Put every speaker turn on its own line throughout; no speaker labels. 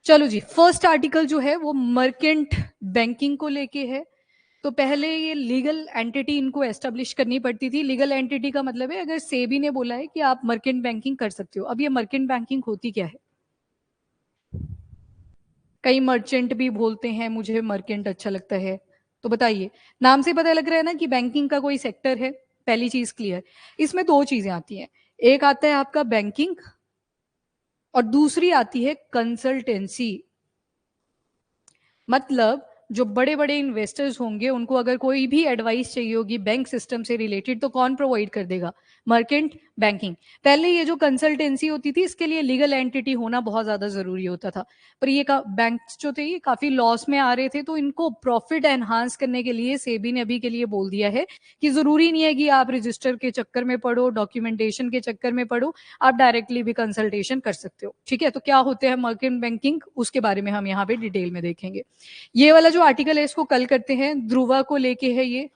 चलो जी, first article जो है वो मर्केंट बैंकिंग को लेके है। तो पहले ये लीगल एंटिटी इनको एस्टेब्लिश करनी पड़ती थी। लीगल एंटिटी का मतलब है अगर सेबी ने बोला है कि आप मर्केंट बैंकिंग कर सकते हो। अब ये मर्केंट बैंकिंग होती क्या है? कई मर्चेंट भी बोलते हैं, मुझे मर्केंट अच्छा लगता है। तो बताइए, नाम से पता लग रहा है ना कि बैंकिंग का कोई सेक्टर है। पहली चीज क्लियर। इसमें दो चीजें आती हैं। एक आता है आपका बैंकिंग और दूसरी आती है कंसल्टेंसी। मतलब जो बड़े बड़े इन्वेस्टर्स होंगे उनको अगर कोई भी एडवाइस चाहिए होगी बैंक सिस्टम से रिलेटेड, तो कौन प्रोवाइड कर देगा? मर्केंट बैंकिंग। पहले ये जो कंसल्टेंसी होती थी इसके लिए लीगल एंटिटी होना बहुत ज्यादा जरूरी होता था। पर ये बैंक्स जो थे ये काफी लॉस में आ रहे थे, तो इनको प्रॉफिट एनहांस करने के लिए सेबी ने अभी के लिए बोल दिया है कि जरूरी नहीं है कि आप रजिस्टर के चक्कर में पढ़ो, डॉक्यूमेंटेशन के चक्कर में पढ़ो, आप डायरेक्टली भी कंसल्टेशन कर सकते हो। ठीक है, तो क्या होते हैं मर्केंट बैंकिंग, उसके बारे में हम यहाँ पे डिटेल में देखेंगे। ये वाला जो आर्टिकल है इसको कल करते हैं, ध्रुवा को लेके है। ये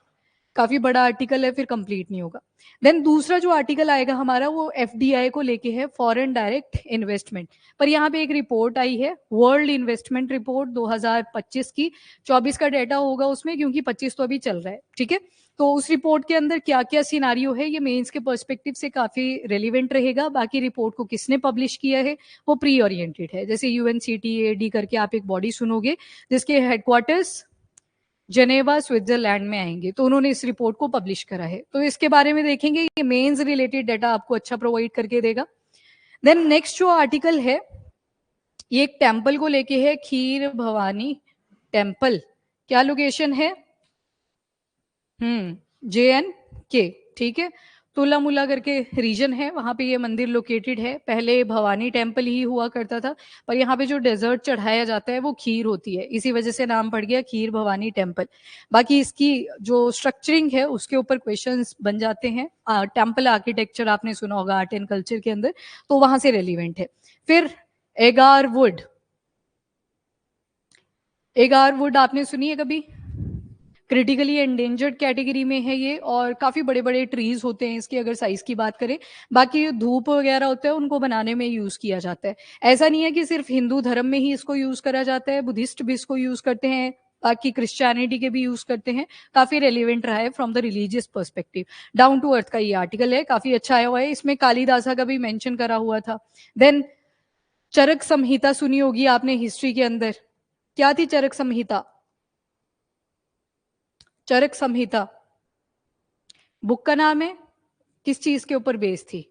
काफी बड़ा आर्टिकल है, फिर कंप्लीट नहीं होगा। देन दूसरा जो आर्टिकल आएगा हमारा वो एफडीआई को लेके है, फॉरेन डायरेक्ट इन्वेस्टमेंट। पर यहाँ पे एक रिपोर्ट आई है, वर्ल्ड इन्वेस्टमेंट रिपोर्ट 2025 की। 24 का डेटा होगा उसमें, क्योंकि 25 तो अभी चल रहा है। ठीक है, तो उस रिपोर्ट के अंदर क्या क्या सिनारियो है ये मेंस के पर्सपेक्टिव से काफी रेलिवेंट रहेगा। बाकी रिपोर्ट को किसने पब्लिश किया है वो प्री ओरिएंटेड है। जैसे यूएनसीटीएडी करके आप एक बॉडी सुनोगे जिसके हेडक्वार्टर्स जेनेवा स्विट्जरलैंड में आएंगे, तो उन्होंने इस रिपोर्ट को पब्लिश करा है। तो इसके बारे में देखेंगे, ये मेंस रिलेटेड डाटा आपको अच्छा प्रोवाइड करके देगा। देन नेक्स्ट जो आर्टिकल है ये एक टेम्पल को लेके है, खीर भवानी टेम्पल। क्या लोकेशन है? JNK। ठीक है, तुला मुला करके रीजन है, वहां पे ये मंदिर लोकेटेड है। पहले भवानी टेम्पल ही हुआ करता था, पर यहाँ पे जो डेजर्ट चढ़ाया जाता है वो खीर होती है, इसी वजह से नाम पड़ गया खीर भवानी टेम्पल। बाकी इसकी जो स्ट्रक्चरिंग है उसके ऊपर क्वेश्चंस बन जाते हैं। टेम्पल आर्किटेक्चर आपने सुना होगा आर्ट एंड कल्चर के अंदर, तो वहां से रेलिवेंट है। फिर एगार वुड। एगार वुड आपने सुनी है कभी? क्रिटिकली एंडेंजर्ड कैटेगरी में है ये, और काफी बड़े बड़े ट्रीज होते हैं इसके अगर साइज की बात करें। बाकी धूप वगैरह होता है उनको बनाने में यूज किया जाता है। ऐसा नहीं है कि सिर्फ हिंदू धर्म में ही इसको यूज करा जाता है, बुद्धिस्ट भी इसको यूज करते हैं, बाकी क्रिश्चियनिटी के भी यूज करते हैं। काफी रेलिवेंट रहा है from the religious perspective. Down to earth का ये आर्टिकल है, काफी अच्छा आया हुआ है, इसमें कालिदासा का भी मेंशन करा हुआ था। देन चरक संहिता सुनी होगी आपने हिस्ट्री के अंदर। क्या थी चरक संहिता? चरक संहिता बुक का नाम है, किस चीज के ऊपर बेस थी?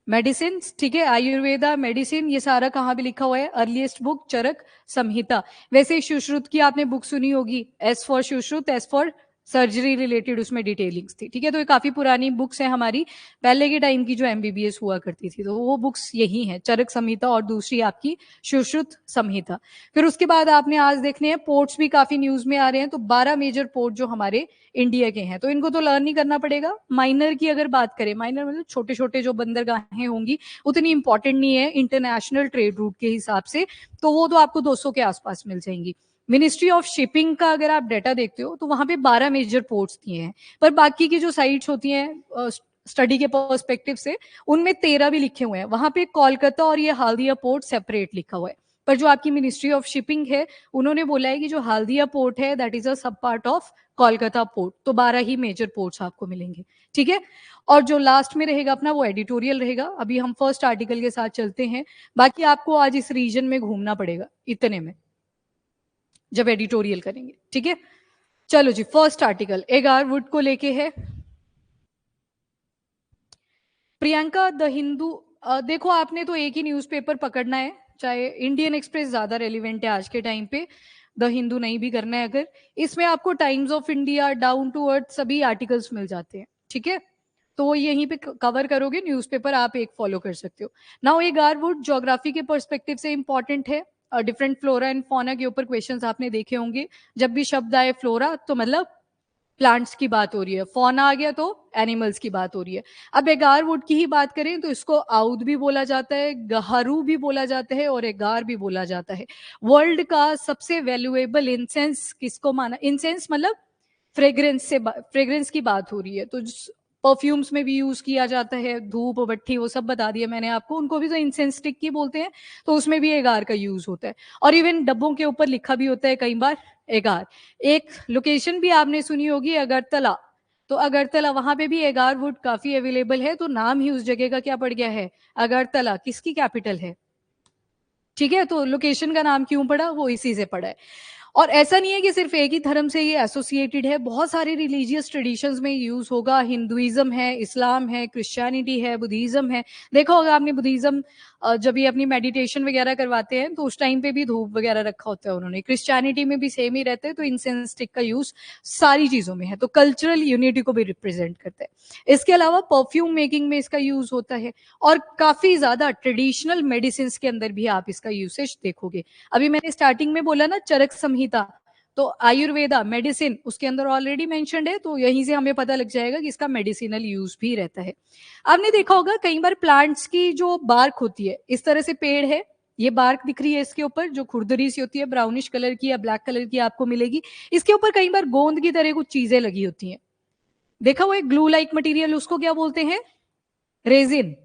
मेडिसिन। ठीक है, आयुर्वेदा मेडिसिन ये सारा कहाँ भी लिखा हुआ है, अर्लीस्ट बुक चरक संहिता। वैसे सुश्रुत की आपने बुक सुनी होगी, S for Sushruta, S for surgery related उसमें डिटेलिंग्स थी। ठीक है, तो ये काफी पुरानी बुक्स है हमारी, पहले के टाइम की जो एमबीबीएस हुआ करती थी, तो वो बुक्स यही है, चरक संहिता और दूसरी आपकी सुश्रुत संहिता। फिर उसके बाद आपने आज देखने हैं पोर्ट्स भी काफी न्यूज में आ रहे हैं, तो 12 मेजर पोर्ट जो हमारे इंडिया के हैं, तो इनको तो लर्न ही करना पड़ेगा। माइनर की अगर बात करें, माइनर मतलब छोटे छोटे जो बंदरगाहें होंगी, उतनी इंपॉर्टेंट नहीं है इंटरनेशनल ट्रेड रूट के हिसाब से, तो वो तो आपको 200 के आसपास मिल जाएंगी। मिनिस्ट्री ऑफ शिपिंग का अगर आप डाटा देखते हो तो वहां पे 12 मेजर पोर्ट्स दिए हैं, पर बाकी की जो साइट्स होती हैं स्टडी के पर्सपेक्टिव से, उनमें 13 भी लिखे हुए हैं। वहां पे कोलकाता और ये हाल्दिया पोर्ट सेपरेट लिखा हुआ है, पर जो आपकी मिनिस्ट्री ऑफ शिपिंग है उन्होंने बोला है कि जो हाल्दिया पोर्ट है दैट इज अ सब पार्ट ऑफ कोलकाता पोर्ट। तो 12 ही मेजर पोर्ट्स आपको मिलेंगे। ठीक है, और जो लास्ट में रहेगा अपना वो एडिटोरियल रहेगा। अभी हम फर्स्ट आर्टिकल के साथ चलते हैं, बाकी आपको आज इस रीजन में घूमना पड़ेगा इतने में जब एडिटोरियल करेंगे। ठीक है, चलो जी, फर्स्ट आर्टिकल एगार वुड को लेके है। प्रियंका द हिंदू, देखो आपने तो एक ही न्यूज़पेपर पकड़ना है, चाहे इंडियन एक्सप्रेस ज्यादा रेलिवेंट है आज के टाइम पे, द हिंदू नहीं भी करना है अगर। इसमें आपको Times of India, down to earth सभी आर्टिकल्स मिल जाते हैं। ठीक है, तो वो यहीं पे कवर करोगे, न्यूज़पेपर आप एक फॉलो कर सकते हो। नाउ ये गारवुड ज्योग्राफी के पर्सपेक्टिव से इंपॉर्टेंट है। डिफरेंट फ्लोरा एंड फौना के ऊपर क्वेश्चंस आपने देखे होंगे। जब भी शब्द आए फ्लोरा तो मतलब प्लांट्स की बात हो रही है, फौना आ गया तो एनिमल्स की बात हो रही है। अब एगार वुड की ही बात करें तो इसको आउद भी बोला जाता है, गहरू भी बोला जाता है और एगार भी बोला जाता है। वर्ल्ड का सबसे वैल्यूएबल इंसेंस किसको माना, इंसेंस मतलब फ्रेग्रेंस से फ्रेग्रेंस की बात हो रही है, तो परफ्यूम्स में भी यूज किया जाता है, धूप भट्टी वो सब बता दिया मैंने आपको, उनको भी तो इंसेंस स्टिक की बोलते हैं, तो उसमें भी एगार का यूज होता है। और इवन डब्बों के ऊपर लिखा भी होता है कई बार एगार। एक लोकेशन भी आपने सुनी होगी अगरतला, तो अगरतला वहां पे भी एगार वुड काफी अवेलेबल है, तो नाम ही उस जगह का क्या पड़ गया है, अगरतला, किसकी कैपिटल है। ठीक है, तो लोकेशन का नाम क्यों पड़ा, वो इसी से पड़ा है। और ऐसा नहीं है कि सिर्फ एक ही धर्म से ये एसोसिएटेड है, बहुत सारे रिलीजियस ट्रेडिशंस में यूज होगा। हिंदुइज्म है, इस्लाम है, क्रिश्चियनिटी है, बुद्धिज्म है। देखा होगा आपने बुद्धिज्म जब ये अपनी मेडिटेशन वगैरह करवाते हैं तो उस टाइम पे भी धूप वगैरह रखा होता है उन्होंने। क्रिश्चियनिटी में भी सेम ही रहते हैं, तो इंसेंस स्टिक का यूज सारी चीजों में है, तो कल्चरल यूनिटी को भी रिप्रेजेंट करता है। इसके अलावा परफ्यूम मेकिंग में इसका यूज होता है, और काफी ज्यादा ट्रेडिशनल मेडिसिन के अंदर भी आप इसका यूसेज देखोगे। अभी मैंने स्टार्टिंग में बोला ना चरक संहिता, तो आयुर्वेदा मेडिसिन उसके अंदर ऑलरेडी मेंशन्ड है, तो यहीं से हमें पता लग जाएगा कि इसका मेडिसिनल यूज भी रहता है। आपने देखा होगा कई बार प्लांट्स की जो बार्क होती है, इस तरह से पेड़ है, ये बार्क दिख रही है इसके ऊपर, जो खुरदरी सी होती है, ब्राउनिश कलर की या ब्लैक कलर की आपको मिलेगी। इसके ऊपर कई बार गोंद की तरह कुछ चीजें लगी होती हैं, देखा वो एक ग्लू लाइक मटेरियल, उसको क्या बोलते हैं, रेजिन।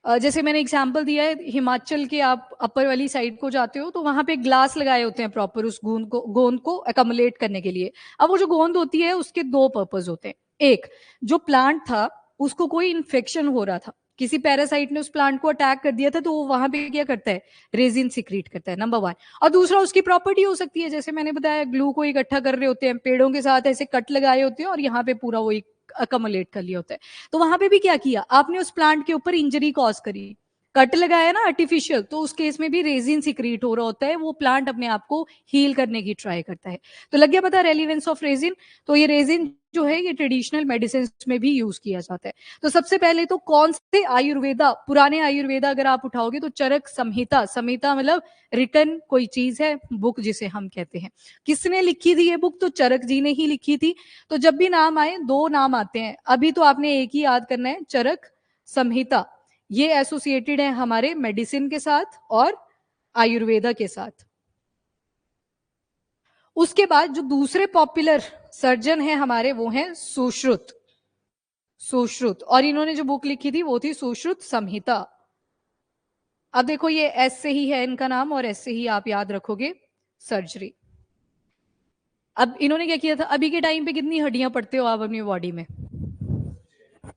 जैसे मैंने एग्जांपल दिया है, हिमाचल के आप अपर वाली साइड को जाते हो तो वहां पे ग्लास लगाए होते हैं प्रॉपर उस गोंद को अकोमोलेट करने के लिए। अब वो जो गोंद होती है उसके दो पर्पस होते हैं। एक, जो प्लांट था उसको कोई इन्फेक्शन हो रहा था, किसी पैरासाइट ने उस प्लांट को अटैक कर दिया था, तो वो वहां पे क्या करता है, रेजिन सिक्रीट करता है, नंबर वन। और दूसरा उसकी प्रॉपर्टी हो सकती है, जैसे मैंने बताया ग्लू को इकट्ठा कर रहे होते हैं, पेड़ों के साथ ऐसे कट लगाए होते हैं और यहाँ पे पूरा वो अकोमोलेट कर लिया होता है। तो वहां पे भी क्या किया आपने, उस प्लांट के ऊपर इंजरी कॉज करी, कट लगाया ना आर्टिफिशियल, तो उस केस में भी रेजिन सिक्रीट हो रहा होता है, वो प्लांट अपने आप को हील करने की ट्राई करता है। तो लग गया पता रेलिवेंस ऑफ रेजिन। तो ये रेजिन जो है ये ट्रेडिशनल मेडिसिन में भी यूज किया जाता है। तो सबसे पहले तो कौन से आयुर्वेदा, पुराने आयुर्वेदा अगर आप उठाओगे तो चरक संहिता, संहिता मतलब रिटर्न कोई चीज है, बुक जिसे हम कहते हैं। किसने लिखी थी ये बुक, तो चरक जी ने ही लिखी थी। तो जब भी नाम आए, दो नाम आते हैं, अभी तो आपने एक ही याद करना है, चरक संहिता, ये एसोसिएटेड है हमारे मेडिसिन के साथ और आयुर्वेदा के साथ। उसके बाद जो दूसरे पॉपुलर सर्जन है हमारे वो हैं सुश्रुत, सुश्रुत, और इन्होंने जो बुक लिखी थी वो थी सुश्रुत संहिता। अब देखो ये एस से ही है इनका नाम, और एस से ही आप याद रखोगे सर्जरी। अब इन्होंने क्या किया था, अभी के टाइम पे कितनी हड्डियां पड़ते हो आप अपनी बॉडी में,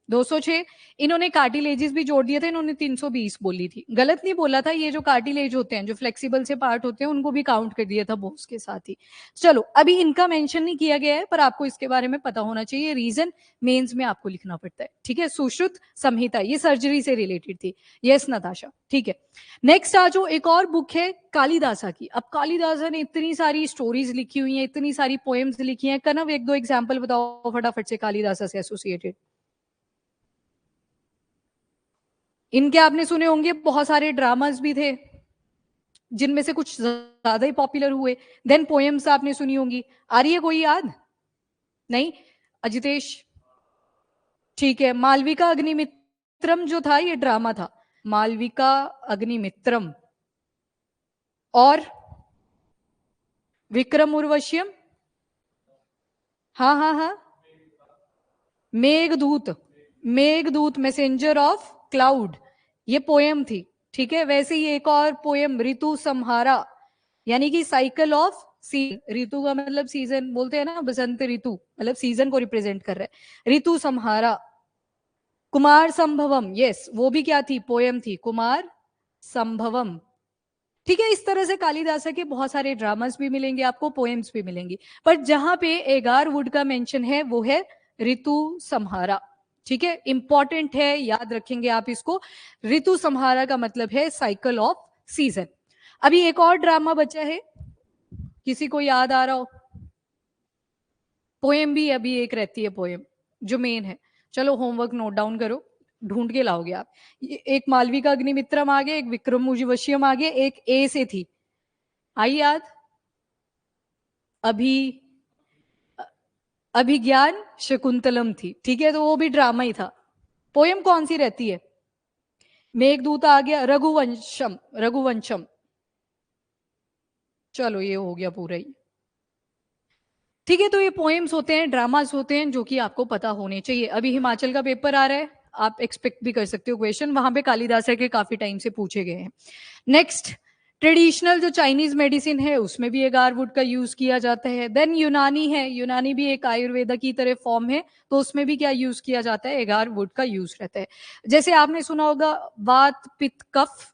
206। इन्होंने कार्टिलेजेस भी जोड़ दिए थे, इन्होंने 320 बोली थी, गलत नहीं बोला था। ये जो कार्टिलेज होते हैं, जो फ्लेक्सिबल से पार्ट होते हैं, उनको भी काउंट कर दिया था बोन्स के साथ ही। चलो अभी इनका मेंशन नहीं किया गया है, पर आपको इसके बारे में पता होना चाहिए, रीजन मेंस में आपको लिखना पड़ता है। ठीक है, सुश्रुत संहिता ये सर्जरी से रिलेटेड थी। यस नताशा, ठीक है। नेक्स्ट आ जो एक और बुक है कालिदासा की। अब कालिदासा ने इतनी सारी स्टोरीज लिखी हुई हैं, इतनी सारी पोएम्स लिखी हैं। कनव एक दो एग्जाम्पल बताओ फटाफट से कालिदासा से एसोसिएटेड। इनके आपने सुने होंगे, बहुत सारे ड्रामास भी थे जिनमें से कुछ ज्यादा ही पॉपुलर हुए। देन पोएम्स आपने सुनी होंगी, आ रही है कोई याद, नहीं, अजितेश, ठीक है। मालविका अग्निमित्रम जो था ये ड्रामा था, मालविका अग्निमित्रम। और विक्रम उर्वश्यम, हाँ हाँ हाँ, Meghdoot, Meghdoot messenger of cloud, ये पोएम थी। ठीक है, वैसे ही एक और पोएम ऋतु संहारा, यानी कि साइकिल ऑफ सीजन, ऋतु का मतलब सीजन बोलते हैं ना, बसंत ऋतु मतलब सीजन को रिप्रेजेंट कर रहा है, ऋतु संहारा। कुमार संभवम, यस वो भी क्या थी, पोएम थी, कुमार संभवम। ठीक है, इस तरह से कालिदासा के बहुत सारे ड्रामास भी मिलेंगे आपको, पोएम्स भी मिलेंगी, पर जहां पे एगार वुड का मेंशन है वो है ऋतु संहारा। ठीक है, इंपॉर्टेंट है, याद रखेंगे आप इसको। ऋतु संहारा का मतलब है साइकिल ऑफ सीजन। अभी एक और ड्रामा बचा है, किसी को याद आ रहा हो, पोएम भी अभी एक रहती है पोएम जो मेन है। चलो होमवर्क नोट डाउन करो, ढूंढ के लाओगे आप। एक मालविका अग्निमित्रम आ गया, एक विक्रम उर्वश्यम आ गया, एक ए से थी, आई याद, अभी अभिज्ञान शकुंतलम थी। ठीक है, तो वो भी ड्रामा ही था। पोएम कौन सी रहती है, मेघदूत आ गया, रघुवंशम, रघुवंशम। चलो ये हो गया पूरा ही। ठीक है, तो ये पोएम्स होते हैं, ड्रामास होते हैं जो कि आपको पता होने चाहिए। अभी हिमाचल का पेपर आ रहा है, आप एक्सपेक्ट भी कर सकते हो क्वेश्चन, वहां पे कालिदास के काफी टाइम से पूछे गए हैं। नेक्स्ट, ट्रेडिशनल जो चाइनीज मेडिसिन है उसमें भी एगारवुड का यूज किया जाता है। देन यूनानी है, यूनानी भी एक आयुर्वेदा की तरह फॉर्म है, तो उसमें भी क्या यूज किया जाता है, एगारवुड का यूज रहता है। जैसे आपने सुना होगा वात पित्त कफ,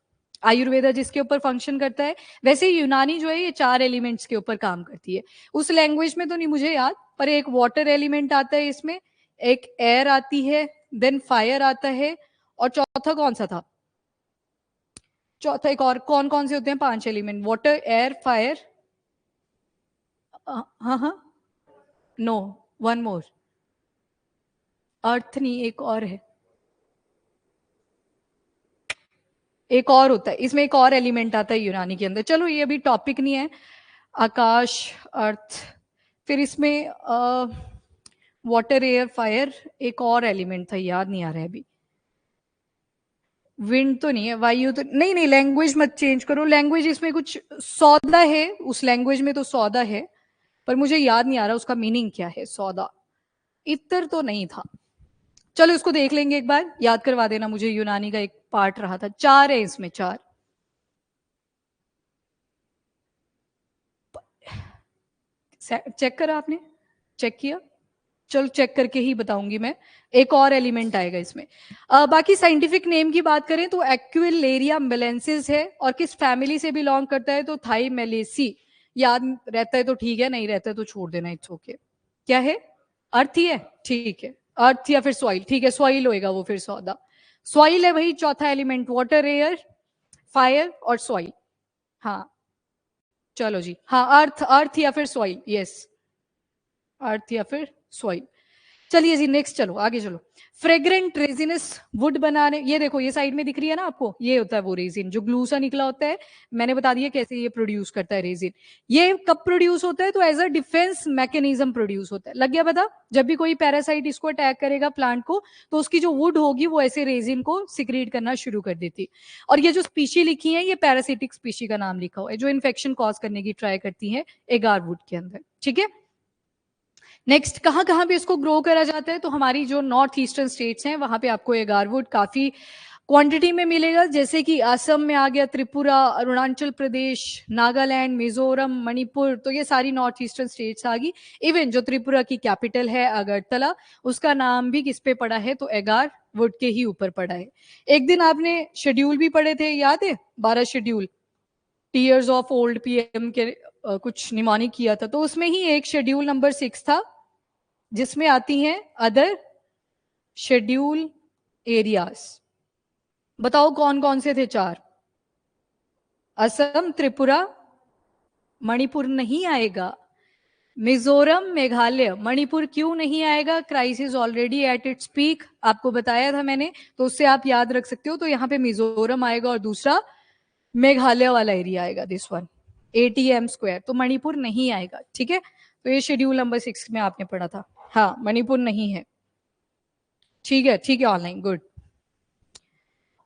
आयुर्वेदा जिसके ऊपर फंक्शन करता है, वैसे ही यूनानी जो है ये 4 एलिमेंट्स के ऊपर काम करती है। उस लैंग्वेज में तो नहीं मुझे याद, पर एक वाटर एलिमेंट आता है इसमें, एक एयर आती है, देन फायर आता है, और चौथा कौन सा था, चौथा एक और, कौन कौन से होते हैं 5 एलिमेंट, वाटर एयर फायर, हाँ हाँ, नो, वन मोर, अर्थ नहीं, एक और है, एक और होता है इसमें, एक और एलिमेंट आता है यूनानी के अंदर। चलो ये अभी टॉपिक नहीं है। आकाश, अर्थ, फिर इसमें वाटर एयर फायर, एक और एलिमेंट था याद नहीं आ रहा है अभी, विंड तो नहीं है, वायु तो नहीं, नहीं लैंग्वेज मत चेंज करो, लैंग्वेज इसमें कुछ सौदा है, उस लैंग्वेज में तो सौदा है, पर मुझे याद नहीं आ रहा उसका मीनिंग क्या है, सौदा, इतर तो नहीं था। चलो इसको देख लेंगे एक बार, याद करवा देना मुझे, यूनानी का एक पार्ट रहा था, 4 है इसमें, 4। चेक करा आपने, चेक किया, चलो चेक करके ही बताऊंगी मैं, एक और एलिमेंट आएगा इसमें। बाकी साइंटिफिक नेम की बात करें तो एक्विलेरिया मिलेंसिस है, और किस फैमिली से बिलोंग करता है, तो थाइमेलेसी। याद रहता है तो ठीक है, नहीं रहता है तो छोड़ देना, इट्स ओके। क्या है, अर्थ ही है, ठीक है, अर्थ या फिर सॉइल, ठीक है सॉइल होएगा वो फिर, सौदा सॉइल है भाई, चौथा एलिमेंट, वाटर एयर फायर और सॉइल। हाँ चलो जी, हाँ अर्थ, अर्थ या फिर सॉइल, यस, अर्थ या फिर सॉइल। चलिए जी नेक्स्ट, चलो आगे चलो। फ्रेग्रेंट रेजिनस वुड बनाने, ये देखो ये साइड में दिख रही है ना आपको, ये होता है वो रेजिन जो ग्लू सा निकला होता है, मैंने बता दिया कैसे ये प्रोड्यूस करता है रेजिन। ये कब प्रोड्यूस होता है, तो as a defence mechanism produce होता है, लग गया पता, जब भी कोई पैरासाइट इसको अटैक करेगा प्लांट को, तो उसकी जो वुड होगी वो ऐसे रेजिन को सिक्रीट करना शुरू कर देती। और ये जो स्पीशी लिखी है, ये पैरासिटिक स्पीशी का नाम लिखा हुआ है, जो इन्फेक्शन कॉज करने की ट्राई करती है एगार वुड के अंदर, ठीक है। नेक्स्ट, कहाँ कहाँ पे इसको ग्रो करा जाता है, तो हमारी जो नॉर्थ ईस्टर्न स्टेट्स हैं वहां पे आपको एगारवुड काफी क्वांटिटी में मिलेगा, जैसे कि असम में आ गया, त्रिपुरा, अरुणाचल प्रदेश, नागालैंड, मिजोरम, मणिपुर, तो ये सारी नॉर्थ ईस्टर्न स्टेट्स आ गई। इवन जो त्रिपुरा की कैपिटल है अगरतला, उसका नाम भी किस पे पड़ा है, तो एगार वुड के ही ऊपर पड़ा है। एक दिन आपने शेड्यूल भी पढ़े थे, याद है, 12 schedule, tears of old PM के कुछ निमोनिक किया था, तो उसमें ही एक शेड्यूल नंबर 6 था जिसमें आती हैं अदर शेड्यूल एरियाज। बताओ कौन कौन से थे 4, असम, त्रिपुरा, मणिपुर नहीं आएगा, मिजोरम, मेघालय, मणिपुर क्यों नहीं आएगा, crisis already at its peak, आपको बताया था मैंने, तो उससे आप याद रख सकते हो, तो यहाँ पे मिजोरम आएगा और दूसरा मेघालय वाला एरिया आएगा, दिस वन ATM स्क्वायर, तो मणिपुर नहीं आएगा, ठीक है। तो ये शेड्यूल नंबर 6 में आपने पढ़ा था, हाँ मणिपुर नहीं है, ठीक है, ठीक है, ऑनलाइन, गुड।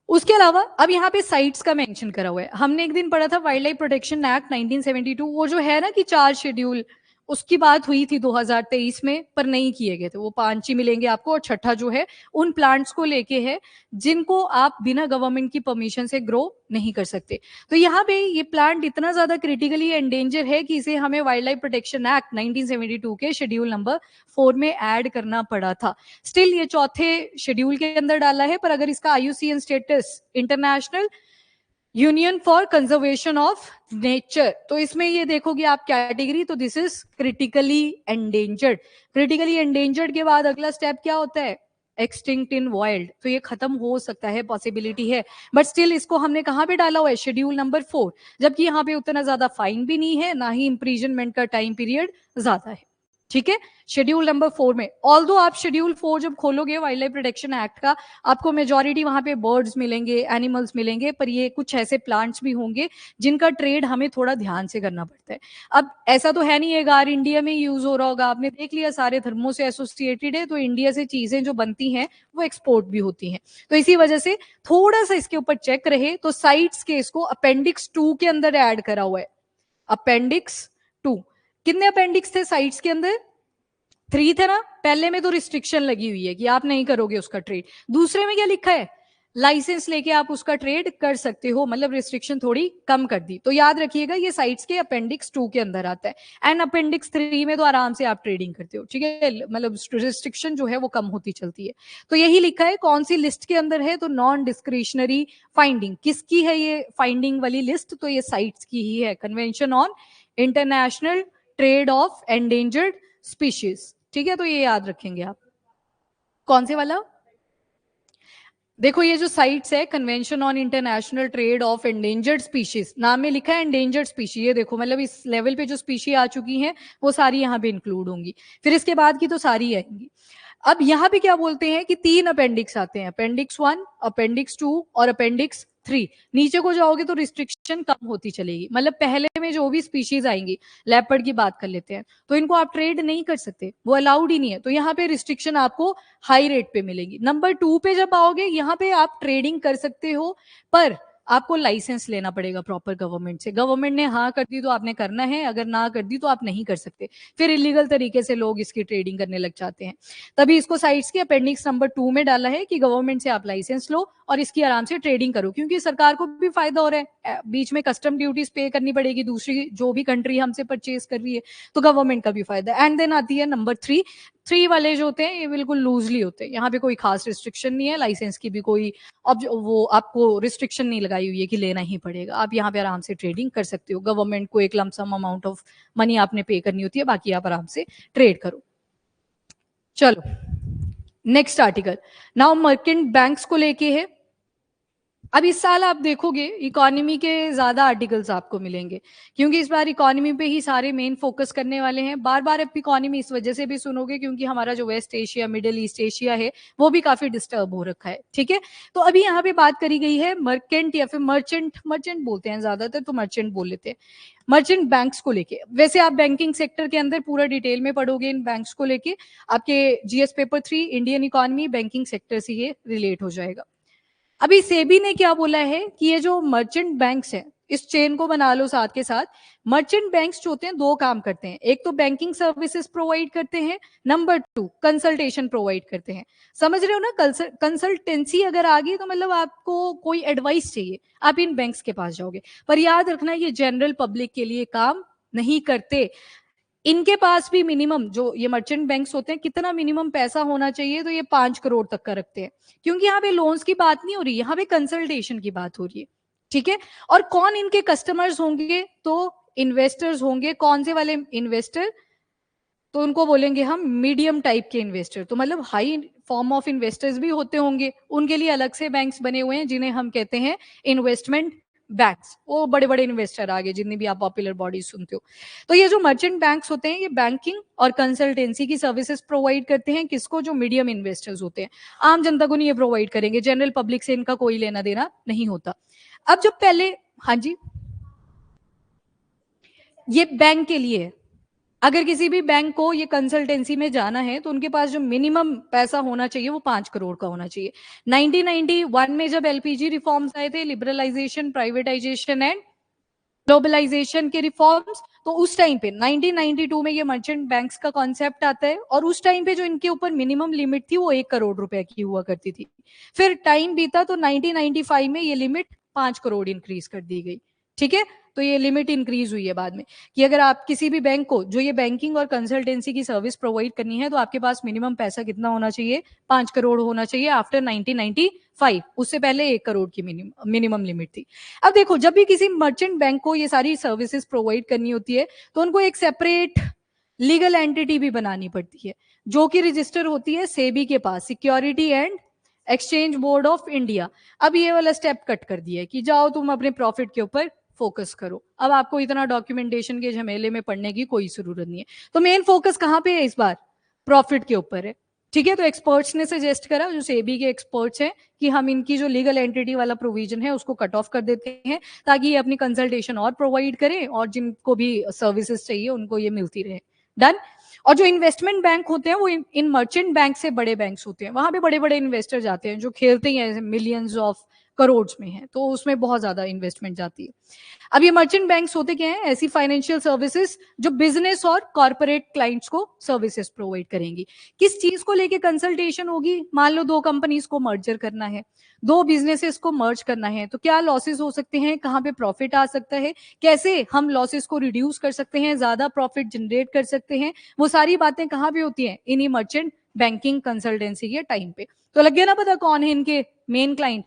उसके अलावा अब यहाँ पे साइट्स का मेंशन करा हुआ है, हमने एक दिन पढ़ा था वाइल्ड लाइफ प्रोटेक्शन एक्ट 1972, वो जो है ना कि 4 शेड्यूल, उसकी बात हुई थी 2023 में, पर नहीं किए गए थे, वो 5 ही मिलेंगे आपको, और छठा जो है उन प्लांट्स को लेके है जिनको आप बिना गवर्नमेंट की परमिशन से ग्रो नहीं कर सकते। तो यहाँ पे ये प्लांट इतना ज्यादा क्रिटिकली एंडेंजर है कि इसे हमें वाइल्ड लाइफ प्रोटेक्शन एक्ट 1972 के शेड्यूल नंबर 4 में ऐड करना पड़ा था। स्टिल ये चौथे शेड्यूल के अंदर डाला है, पर अगर इसका IUCN status, international union for conservation of nature, तो इसमें ये देखोगे आप कैटेगरी, तो this is critically endangered. Critically endangered के बाद अगला स्टेप क्या होता है, एक्सटिंक्ट इन वाइल्ड, तो ये खत्म हो सकता है, पॉसिबिलिटी है, बट स्टिल इसको हमने कहां पे डाला हुआ है, शेड्यूल नंबर 4, जबकि यहाँ पे उतना ज्यादा फाइन भी नहीं है, ना ही इंप्रीजनमेंट का टाइम पीरियड ज्यादा है, ठीक है। शेड्यूल नंबर 4 में, ऑल्दो आप शेड्यूल 4 जब खोलोगे वाइल्ड लाइफ प्रोटेक्शन एक्ट का, आपको मेजॉरिटी वहां पे बर्ड्स मिलेंगे, एनिमल्स मिलेंगे, पर ये कुछ ऐसे प्लांट्स भी होंगे जिनका ट्रेड हमें थोड़ा ध्यान से करना पड़ता है। अब ऐसा तो है नहीं है गार इंडिया में यूज हो रहा होगा, आपने देख लिया सारे धर्मों से एसोसिएटेड है, तो इंडिया से चीजें जो बनती हैं वो एक्सपोर्ट भी होती हैं, तो इसी वजह से थोड़ा सा इसके ऊपर चेक रहे। तो साइट्स के इसको अपेंडिक्स 2 के अंदर ऐड करा हुआ है, अपेंडिक्स 2, कितने अपेंडिक्स थे साइट्स के अंदर? 3 थे ना। पहले में तो रिस्ट्रिक्शन लगी हुई है कि आप नहीं करोगे उसका ट्रेड। दूसरे में क्या लिखा है? लाइसेंस लेके आप उसका ट्रेड कर सकते हो, मतलब रिस्ट्रिक्शन थोड़ी कम कर दी। तो याद रखिएगा ये साइट्स के अपेंडिक्स 2 के अंदर आता है। एंड अपेंडिक्स 3 में तो आराम से आप ट्रेडिंग करते हो, ठीक है, मतलब रिस्ट्रिक्शन जो है वो कम होती चलती है। तो यही लिखा है। कौन सी लिस्ट के अंदर है? तो नॉन डिस्क्रिशनरी फाइंडिंग। किसकी है ये फाइंडिंग वाली लिस्ट? तो ये साइट्स की ही है। Convention on international trade off endangered species, ठीक है, तो ये याद रखेंगे आप। कौन से वाला? देखो ये जो साइट्स है, convention on international trade off endangered species, नाम में लिखा है एंडेंजर्ड स्पीशीज। ये देखो मतलब इस लेवल पे जो स्पीशी आ चुकी हैं वो सारी यहाँ पे इंक्लूड होंगी। फिर इसके बाद की तो सारी आएंगी। अब यहाँ पे क्या बोलते हैं कि 3 अपेंडिक्स आते हैं, अपेंडिक्स 1, अपेंडिक्स 2 और अपेंडिक्स 3। नीचे को जाओगे तो रिस्ट्रिक्शन कम होती चलेगी। मतलब पहले में जो भी स्पीशीज आएंगी, लेपर्ड की बात कर लेते हैं, तो इनको आप ट्रेड नहीं कर सकते, वो अलाउड ही नहीं है। तो यहाँ पे रिस्ट्रिक्शन आपको हाई रेट पे मिलेगी। नंबर 2 पे जब आओगे, यहाँ पे आप ट्रेडिंग कर सकते हो, पर आपको लाइसेंस लेना पड़ेगा प्रॉपर गवर्नमेंट से। गवर्नमेंट ने हाँ कर दी तो आपने करना है, अगर ना कर दी तो आप नहीं कर सकते। फिर इलीगल तरीके से लोग इसकी ट्रेडिंग करने लग जाते हैं। तभी इसको साइट्स के अपेंडिक्स नंबर 2 में डाला है कि गवर्नमेंट से आप लाइसेंस लो और इसकी आराम से ट्रेडिंग करो, क्योंकि सरकार को भी फायदा हो रहा है। बीच में कस्टम ड्यूटीज पे करनी पड़ेगी दूसरी जो भी कंट्री हमसे परचेज कर रही है, तो गवर्नमेंट का भी फायदा। एंड देन आती है नंबर 3 वाले जो होते हैं ये बिल्कुल लूजली होते हैं। यहाँ पे कोई खास रिस्ट्रिक्शन नहीं है, लाइसेंस की भी कोई अब वो आपको रिस्ट्रिक्शन नहीं लगाई हुई है कि लेना ही पड़ेगा। आप यहाँ पे आराम से ट्रेडिंग कर सकते हो। गवर्नमेंट को एक लमसम अमाउंट ऑफ मनी आपने पे करनी होती है, बाकी आप आराम से ट्रेड करो। चलो नेक्स्ट आर्टिकल नाउ मर्केंट बैंक्स को लेके है। अब इस साल आप देखोगे इकोनॉमी के ज्यादा आर्टिकल्स आपको मिलेंगे, क्योंकि इस बार इकोनॉमी पे ही सारे मेन फोकस करने वाले हैं। बार बार अब इकोनॉमी इस वजह से भी सुनोगे क्योंकि हमारा जो West Asia Middle East Asia है वो भी काफी डिस्टर्ब हो रखा है, ठीक है। तो अभी यहाँ पे बात करी गई है मर्केंट या फिर मर्चेंट, मर्चेंट बोलते हैं ज्यादातर, तो मर्चेंट बोल लेते हैं, मर्चेंट बैंक्स को लेके। वैसे आप बैंकिंग सेक्टर के अंदर पूरा डिटेल में पढ़ोगे इन बैंक्स को लेके, आपके GS paper 3 Indian economy banking sector से ये रिलेट हो जाएगा। अभी सेबी ने क्या बोला है कि ये जो मर्चेंट बैंक्स हैं, इस चेन को बना लो साथ के साथ। मर्चेंट बैंक्स जो होते हैं 2 काम करते हैं, एक तो बैंकिंग सर्विसेज प्रोवाइड करते हैं, नंबर 2 कंसल्टेशन प्रोवाइड करते हैं। समझ रहे हो ना? कंसल्टेंसी अगर आ गई तो मतलब आपको कोई एडवाइस चाहिए, आप इन बैंक्स के पास जाओगे। पर याद रखना ये जनरल पब्लिक के लिए काम नहीं करते। इनके पास भी मिनिमम जो ये मर्चेंट बैंक्स होते हैं, कितना मिनिमम पैसा होना चाहिए? तो ये 5 करोड़ तक का रखते हैं, क्योंकि यहाँ पे लोन्स की बात नहीं हो रही, यहाँ पे कंसल्टेशन की बात हो रही है, ठीक है। और कौन इनके कस्टमर्स होंगे? तो इन्वेस्टर्स होंगे। कौन से वाले इन्वेस्टर? तो उनको बोलेंगे हम मीडियम टाइप के इन्वेस्टर। तो मतलब हाई फॉर्म ऑफ इन्वेस्टर्स भी होते होंगे, उनके लिए अलग से बैंक्स बने हुए हैं जिन्हें हम कहते हैं इन्वेस्टमेंट बैंक्स। वो बड़े बड़े इन्वेस्टर आ गए जितनी भी आप पॉपुलर बॉडीज सुनते हो। तो ये जो मर्चेंट बैंक्स होते हैं ये बैंकिंग और कंसल्टेंसी की सर्विसेज प्रोवाइड करते हैं। किसको? जो मीडियम इन्वेस्टर्स होते हैं, आम जनता को नहीं ये प्रोवाइड करेंगे, जनरल पब्लिक से इनका कोई लेना देना नहीं होता। अब जो पहले, हाँ जी, ये बैंक के लिए है। अगर किसी भी बैंक को ये कंसल्टेंसी में जाना है तो उनके पास जो मिनिमम पैसा होना चाहिए वो 5 करोड़ का होना चाहिए। 1991 में जब एलपीजी रिफॉर्म्स आए थे, लिबरलाइजेशन, प्राइवेटाइजेशन एंड ग्लोबलाइजेशन के रिफॉर्म्स, तो उस टाइम पे 1992 में ये मर्चेंट बैंक्स का कॉन्सेप्ट आता है। और उस टाइम पे जो इनके ऊपर मिनिमम लिमिट थी वो 1 करोड़ रुपए की हुआ करती थी। फिर टाइम बीता तो 1995 में ये लिमिट 5 करोड़ इंक्रीज कर दी गई, ठीक है। तो ये लिमिट इंक्रीज हुई है बाद में कि अगर आप किसी भी बैंक को जो ये बैंकिंग और कंसल्टेंसी की सर्विस प्रोवाइड करनी है तो आपके पास मिनिमम पैसा कितना होना चाहिए? 5 करोड़ होना चाहिए आफ्टर 1995। उससे पहले 1 करोड़ की मिनिमम लिमिट थी। अब देखो जब भी किसी मर्चेंट बैंक को ये सारी सर्विसेज प्रोवाइड करनी होती है तो उनको एक सेपरेट लीगल एंटिटी भी बनानी पड़ती है, जो कि रजिस्टर होती है सेबी के पास, security and exchange board of India. अब ये वाला स्टेप कट कर दिया है कि जाओ तुम अपने प्रॉफिट के ऊपर फोकस करो, अब आपको इतना डॉक्यूमेंटेशन के झमेले में पढ़ने की कोई जरूरत नहीं है। तो मेन फोकस कहाँ पे है इस बार? प्रॉफिट के ऊपर है, ठीक है। तो एक्सपर्ट्स ने सजेस्ट करा, जो सेबी के एक्सपर्ट्स हैं, कि हम इनकी जो लीगल एंटिटी वाला प्रोविजन है उसको कट ऑफ कर देते हैं ताकि ये अपनी कंसल्टेशन और प्रोवाइड करें और जिनको भी सर्विसेज चाहिए उनको ये मिलती रहे। डन। और जो इन्वेस्टमेंट बैंक होते हैं वो इन मर्चेंट बैंक से बड़े बैंक्स होते हैं, वहां पे बड़े बड़े इन्वेस्टर जाते हैं जो खेलते ही हैं मिलियंस ऑफ करोड़ में है, तो उसमें बहुत ज्यादा इन्वेस्टमेंट जाती है। अब ये मर्चेंट बैंक्स होते क्या हैं? ऐसी फाइनेंशियल सर्विसेज जो बिजनेस और कॉर्पोरेट क्लाइंट्स को सर्विसेज प्रोवाइड करेंगी। किस चीज को लेके कंसल्टेशन होगी? मान लो दो कंपनीज को मर्जर करना है, दो बिजनेसेस को मर्ज करना है, तो क्या लॉसेस हो सकते हैं, कहाँ पे प्रॉफिट आ सकता है, कैसे हम लॉसेस को रिड्यूस कर सकते हैं, ज्यादा प्रॉफिट जनरेट कर सकते हैं, वो सारी बातें कहाँ पे होती हैं? इन्हीं मर्चेंट बैंकिंग कंसल्टेंसी के टाइम पे। तो लग गया ना पता कौन है इनके मेन क्लाइंट?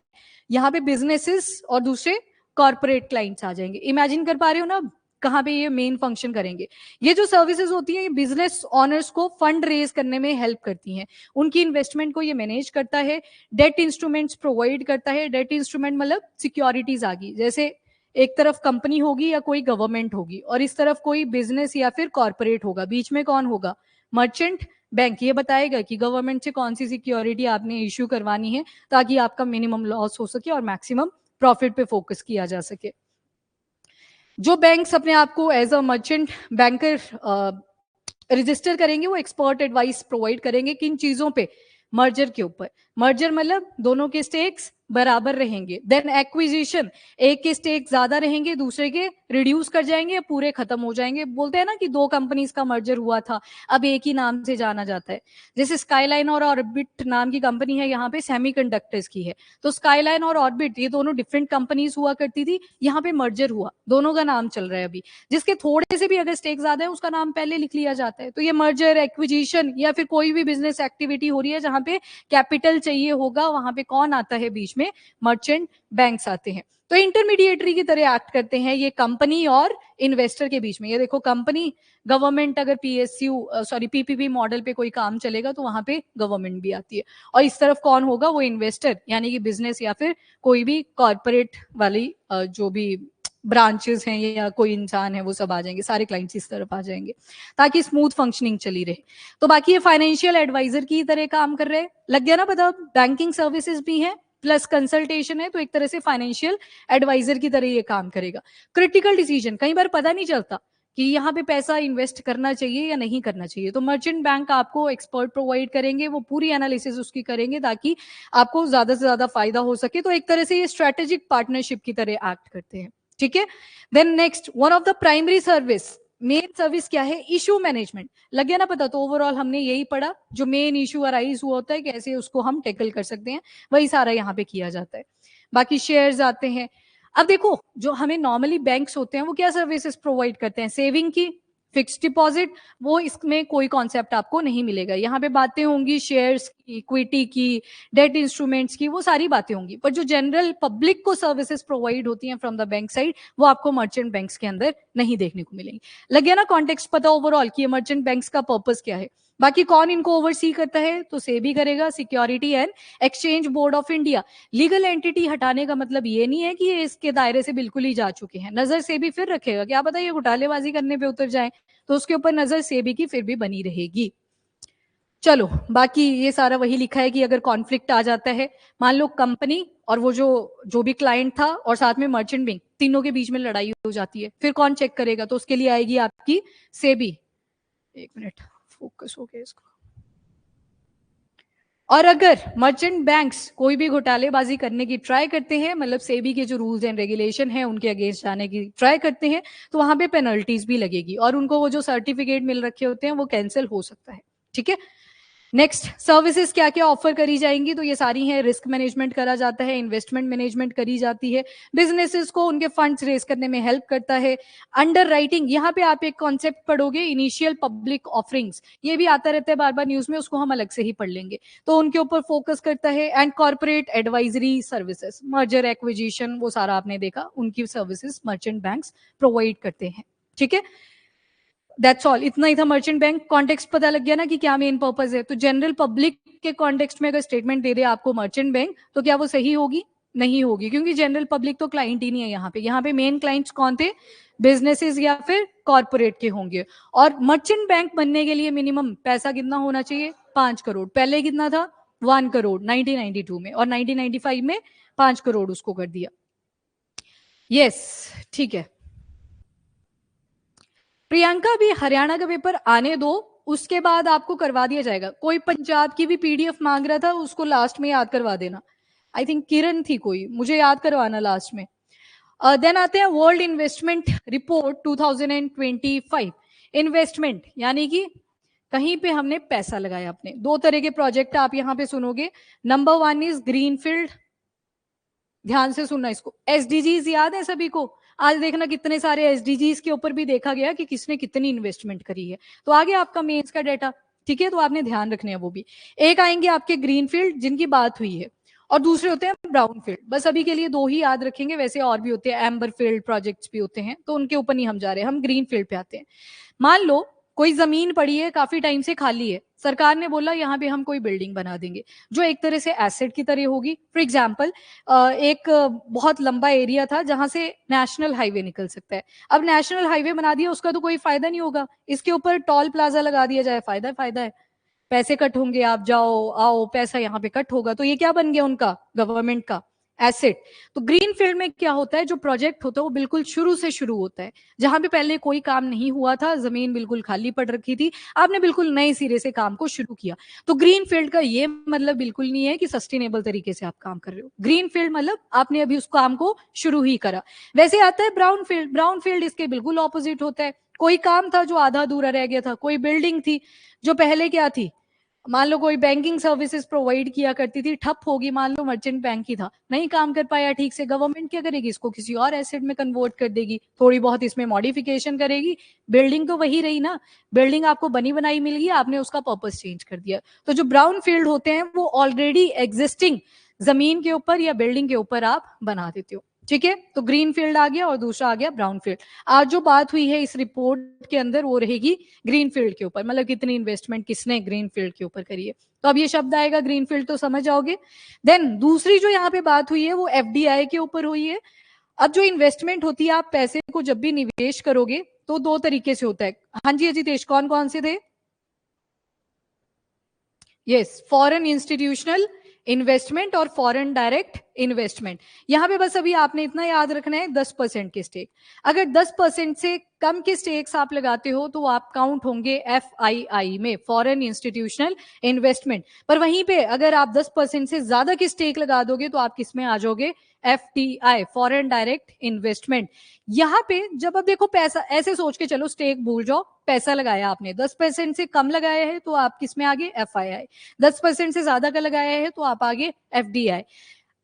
यहाँ पे बिजनेसेस और दूसरे कॉर्पोरेट क्लाइंट्स आ जाएंगे। इमेजिन कर पा रहे हो ना कहाँ पे ये मेन फंक्शन करेंगे? ये जो सर्विसेज होती है ये बिजनेस ऑनर्स को फंड रेज करने में हेल्प करती हैं, उनकी इन्वेस्टमेंट को ये मैनेज करता है, डेट इंस्ट्रूमेंट्स प्रोवाइड करता है। डेट इंस्ट्रूमेंट मतलब सिक्योरिटीज आ गई, जैसे एक तरफ कंपनी होगी या कोई गवर्नमेंट होगी और इस तरफ कोई बिजनेस या फिर कॉर्पोरेट होगा, बीच में कौन होगा? Merchant bank. ये बताएगा कि गवर्नमेंट से कौन सी सिक्योरिटी आपने इश्यू करवानी है ताकि आपका मिनिमम लॉस हो सके और मैक्सिमम प्रॉफिट पे फोकस किया जा सके। जो बैंक्स अपने आप को as a merchant banker register करेंगे वो एक्सपर्ट एडवाइस प्रोवाइड करेंगे किन चीजों पे? मर्जर के ऊपर। मर्जर मतलब दोनों के स्टेक्स बराबर रहेंगे। देन एक्विजिशन, एक के स्टेक ज्यादा रहेंगे, दूसरे के रिड्यूस कर जाएंगे या पूरे खत्म हो जाएंगे। बोलते हैं ना कि दो कंपनीज का मर्जर हुआ था, अब एक ही नाम से जाना जाता है। जैसे स्काईलाइन और ऑर्बिट नाम की कंपनी है, यहाँ पे सेमीकंडक्टर्स की है, तो स्काईलाइन और ऑर्बिट ये दोनों डिफरेंट कंपनीज हुआ करती थी, यहाँ पे मर्जर हुआ, दोनों का नाम चल रहा है अभी। जिसके थोड़े से भी अगर स्टेक ज्यादा है उसका नाम पहले लिख लिया जाता है। तो ये मर्जर, एक्विजिशन या फिर कोई भी बिजनेस एक्टिविटी हो रही है जहां पे कैपिटल चाहिए होगा, वहां पे कौन आता है बीच में? मर्चेंट बैंक्स आते हैं। तो इंटरमीडिएटरी की तरह एक्ट करते हैं ये कंपनी और इन्वेस्टर के बीच में। ये देखो कंपनी, गवर्नमेंट अगर पीपीपी मॉडल पे कोई काम चलेगा तो वहां पे गवर्नमेंट भी आती है, और इस तरफ कौन होगा? वो इन्वेस्टर यानी कि बिजनेस या फिर कोई भी कॉर्पोरेट वाली जो भी ब्रांचेस हैं या कोई इंसान है वो सब आ जाएंगे, सारे क्लाइंट्स इस तरफ आ जाएंगे ताकि स्मूथ फंक्शनिंग चली रहे। तो बाकी ये फाइनेंशियल एडवाइजर की तरह काम कर रहे हैं। लग गया ना पता? बैंकिंग सर्विसेज भी है प्लस कंसल्टेशन है, तो एक तरह से फाइनेंशियल एडवाइजर की तरह ये काम करेगा। क्रिटिकल डिसीजन, कई बार पता नहीं चलता कि यहाँ पे पैसा इन्वेस्ट करना चाहिए या नहीं करना चाहिए, तो मर्चेंट बैंक आपको एक्सपर्ट प्रोवाइड करेंगे, वो पूरी एनालिसिस उसकी करेंगे ताकि आपको ज्यादा से ज्यादा फायदा हो सके। तो एक तरह से ये स्ट्रेटेजिक पार्टनरशिप की तरह एक्ट करते हैं, ठीक है। Then next, one of the primary service, main service क्या है? Issue management. लग गया ना पता? तो ओवरऑल हमने यही पढ़ा, जो मेन इशू अराइज हुआ होता है कैसे उसको हम टैकल कर सकते हैं, वही सारा यहाँ पे किया जाता है। बाकी शेयर्स आते हैं। अब देखो जो हमें नॉर्मली बैंक्स होते हैं वो क्या सर्विसेज प्रोवाइड करते हैं? सेविंग की, फिक्स्ड डिपॉजिट, वो इसमें कोई कॉन्सेप्ट आपको नहीं मिलेगा। यहाँ पे बातें होंगी शेयर्स की, इक्विटी की, डेट इंस्ट्रूमेंट्स की, वो सारी बातें होंगी। पर जो जनरल पब्लिक को सर्विसेज प्रोवाइड होती हैं फ्रॉम द बैंक साइड, वो आपको मर्चेंट बैंक्स के अंदर नहीं देखने को मिलेंगी। लग गया ना कॉन्टेक्स्ट पता ओवरऑल कि ये मर्चेंट बैंक्स का पर्पस क्या है? बाकी कौन इनको ओवरसी करता है? तो सेबी करेगा, security and exchange board of India. Legal entity हटाने का मतलब ये नहीं है कि ये इसके दायरे से बिल्कुल ही जा चुके हैं, नजर सेबी फिर रखेगा, क्या पता ये घोटालेबाजी करने पे उतर जाए, तो उसके ऊपर नजर सेबी की फिर भी बनी रहेगी। चलो बाकी ये सारा वही लिखा है कि अगर कॉन्फ्लिक्ट आ जाता है, मान लो कंपनी और वो जो भी क्लाइंट था और साथ में मर्चेंट बैंक, तीनों के बीच में लड़ाई हो जाती है, फिर कौन चेक करेगा? तो उसके लिए आएगी आपकी सेबी। एक मिनट, फोकस हो गया इसको। और अगर मर्चेंट बैंक्स कोई भी घोटालेबाजी करने की ट्राई करते हैं, मतलब सेबी के जो रूल्स एंड रेगुलेशन है उनके अगेंस्ट जाने की ट्राई करते हैं, तो वहां पे पेनल्टीज भी लगेगी और उनको वो जो सर्टिफिकेट मिल रखे होते हैं वो कैंसिल हो सकता है, ठीक है। नेक्स्ट, सर्विसेज क्या क्या ऑफर करी जाएंगी? तो ये सारी हैं, रिस्क मैनेजमेंट करा जाता है, इन्वेस्टमेंट मैनेजमेंट करी जाती है, बिजनेसेस को उनके फंड्स रेज करने में हेल्प करता है, अंडर राइटिंग। यहाँ पे आप एक कॉन्सेप्ट पढ़ोगे, इनिशियल पब्लिक ऑफरिंग्स, ये भी आता रहता है बार बार न्यूज में, उसको हम अलग से ही पढ़ लेंगे, तो उनके ऊपर फोकस करता है। And corporate advisory services, merger acquisition, वो सारा आपने देखा, उनकी सर्विसेज मर्चेंट बैंक्स प्रोवाइड करते हैं, ठीक है। दैट्स ऑल, इतना ही था मर्चेंट बैंक। कॉन्टेक्स्ट पता लग गया ना कि क्या मेन पर्पस है? तो जनरल पब्लिक के कॉन्टेक्स्ट में अगर स्टेटमेंट दे दे आपको मर्चेंट बैंक, तो क्या वो सही होगी? नहीं होगी, क्योंकि जनरल पब्लिक तो क्लाइंट ही नहीं है यहाँ पे। यहाँ पे मेन क्लाइंट्स कौन थे? बिजनेसेस या फिर कॉर्पोरेट के होंगे। और मर्चेंट बैंक बनने के लिए मिनिमम पैसा कितना होना चाहिए? 5 करोड़। पहले कितना था? 1 करोड़ 1992 में, और 1995 में 5 करोड़ उसको कर दिया। यस, ठीक है। प्रियंका, भी हरियाणा का पेपर आने दो, उसके बाद आपको करवा दिया जाएगा। कोई पंजाब की भी पीडीएफ मांग रहा था, उसको लास्ट में याद करवा देना। आई थिंक किरण थी कोई, मुझे याद करवाना लास्ट में। देन आते हैं वर्ल्ड इन्वेस्टमेंट रिपोर्ट 2025। इन्वेस्टमेंट यानी कि कहीं पे हमने पैसा लगाया अपने। दो तरह के प्रोजेक्ट आप यहां पे सुनोगे। नंबर वन इज ग्रीनफील्ड, ध्यान से सुनना इसको। एसडीजीज याद है सभी को? आज देखना कितने सारे एसडीजीज के ऊपर भी देखा गया कि किसने कितनी इन्वेस्टमेंट करी है। तो आगे आपका मेंस का डेटा, ठीक है, तो आपने ध्यान रखने हैं वो भी। एक आएंगे आपके ग्रीन फील्ड जिनकी बात हुई है, और दूसरे होते हैं ब्राउन फील्ड। बस अभी के लिए दो ही याद रखेंगे, वैसे और भी होते हैं, एम्बर फील्ड प्रोजेक्ट्स भी होते हैं, तो उनके ऊपर नहीं हम जा रहे, हम ग्रीन फील्ड पे आते हैं। मान लो कोई जमीन पड़ी है, काफी टाइम से खाली है, सरकार ने बोला यहाँ पे हम कोई बिल्डिंग बना देंगे जो एक तरह से एसेट की तरह होगी। फॉर एग्जाम्पल, एक बहुत लंबा एरिया था जहां से नेशनल हाईवे निकल सकता है। अब नेशनल हाईवे बना दिया, उसका तो कोई फायदा नहीं होगा। इसके ऊपर टोल प्लाजा लगा दिया जाए, फायदा फायदा है, पैसे कट होंगे, आप जाओ आओ पैसा यहाँ पे कट होगा, तो ये क्या बन गया उनका, गवर्नमेंट का एसेट। तो ग्रीन फील्ड में क्या होता है, जो प्रोजेक्ट होता है वो बिल्कुल शुरू से शुरू होता है, जहां पे पहले कोई काम नहीं हुआ था, जमीन बिल्कुल खाली पड़ रखी थी, आपने बिल्कुल नए सिरे से काम को शुरू किया। तो ग्रीन फील्ड का ये मतलब बिल्कुल नहीं है कि सस्टेनेबल तरीके से आप काम कर रहे हो। ग्रीन फील्ड मतलब आपने अभी उस काम को शुरू ही करा। वैसे आता है ब्राउन फील्ड। ब्राउन फील्ड इसके बिल्कुल ऑपोजिट होता है। कोई काम था जो आधा अधूरा रह गया था, कोई बिल्डिंग थी जो पहले क्या थी, मान लो कोई बैंकिंग सर्विसेज प्रोवाइड किया करती थी, ठप होगी, मान लो मर्चेंट बैंक ही था, नहीं काम कर पाया ठीक से, गवर्नमेंट क्या करेगी, इसको किसी और एसेट में कन्वर्ट कर देगी, थोड़ी बहुत इसमें मॉडिफिकेशन करेगी, बिल्डिंग तो वही रही ना, बिल्डिंग आपको बनी बनाई मिल गई, आपने उसका पर्पस चेंज कर दिया। तो जो ब्राउन फील्ड होते हैं वो ऑलरेडी एग्जिस्टिंग जमीन के ऊपर या बिल्डिंग के ऊपर आप बना देते हो, ठीक है। तो ग्रीन फील्ड आ गया और दूसरा आ गया ब्राउन फील्ड। आज जो बात हुई है इस रिपोर्ट के अंदर वो रहेगी ग्रीन फील्ड के ऊपर, मतलब कितनी इन्वेस्टमेंट किसने ग्रीन फील्ड के ऊपर करी है। तो अब ये शब्द आएगा ग्रीन फील्ड तो समझ जाओगे। देन दूसरी जो यहाँ पे बात हुई है वो एफडीआई के ऊपर हुई है। अब जो इन्वेस्टमेंट होती है, आप पैसे को जब भी निवेश करोगे तो दो तरीके से होता है। हाँ जी अजितेश, कौन कौन से थे? यस, फॉरेन इंस्टीट्यूशनल इन्वेस्टमेंट और फॉरेन डायरेक्ट इन्वेस्टमेंट। यहां पे बस अभी आपने इतना याद रखना है, 10% के स्टेक। अगर 10% से कम के स्टेक्स आप लगाते हो तो आप काउंट होंगे FII में, फॉरेन इंस्टीट्यूशनल इन्वेस्टमेंट। पर वहीं पे अगर आप 10% से ज्यादा के स्टेक लगा दोगे तो आप किस में आ जाओगे, FDI, फॉरेन डायरेक्ट इन्वेस्टमेंट। यहाँ पे जब आप देखो पैसा, ऐसे सोच के चलो, स्टेक भूल जाओ, पैसा लगाया आपने, 10% से कम लगाया है तो आप किस में आगे, FII। 10% से ज्यादा का लगाया है तो आप आगे FDI।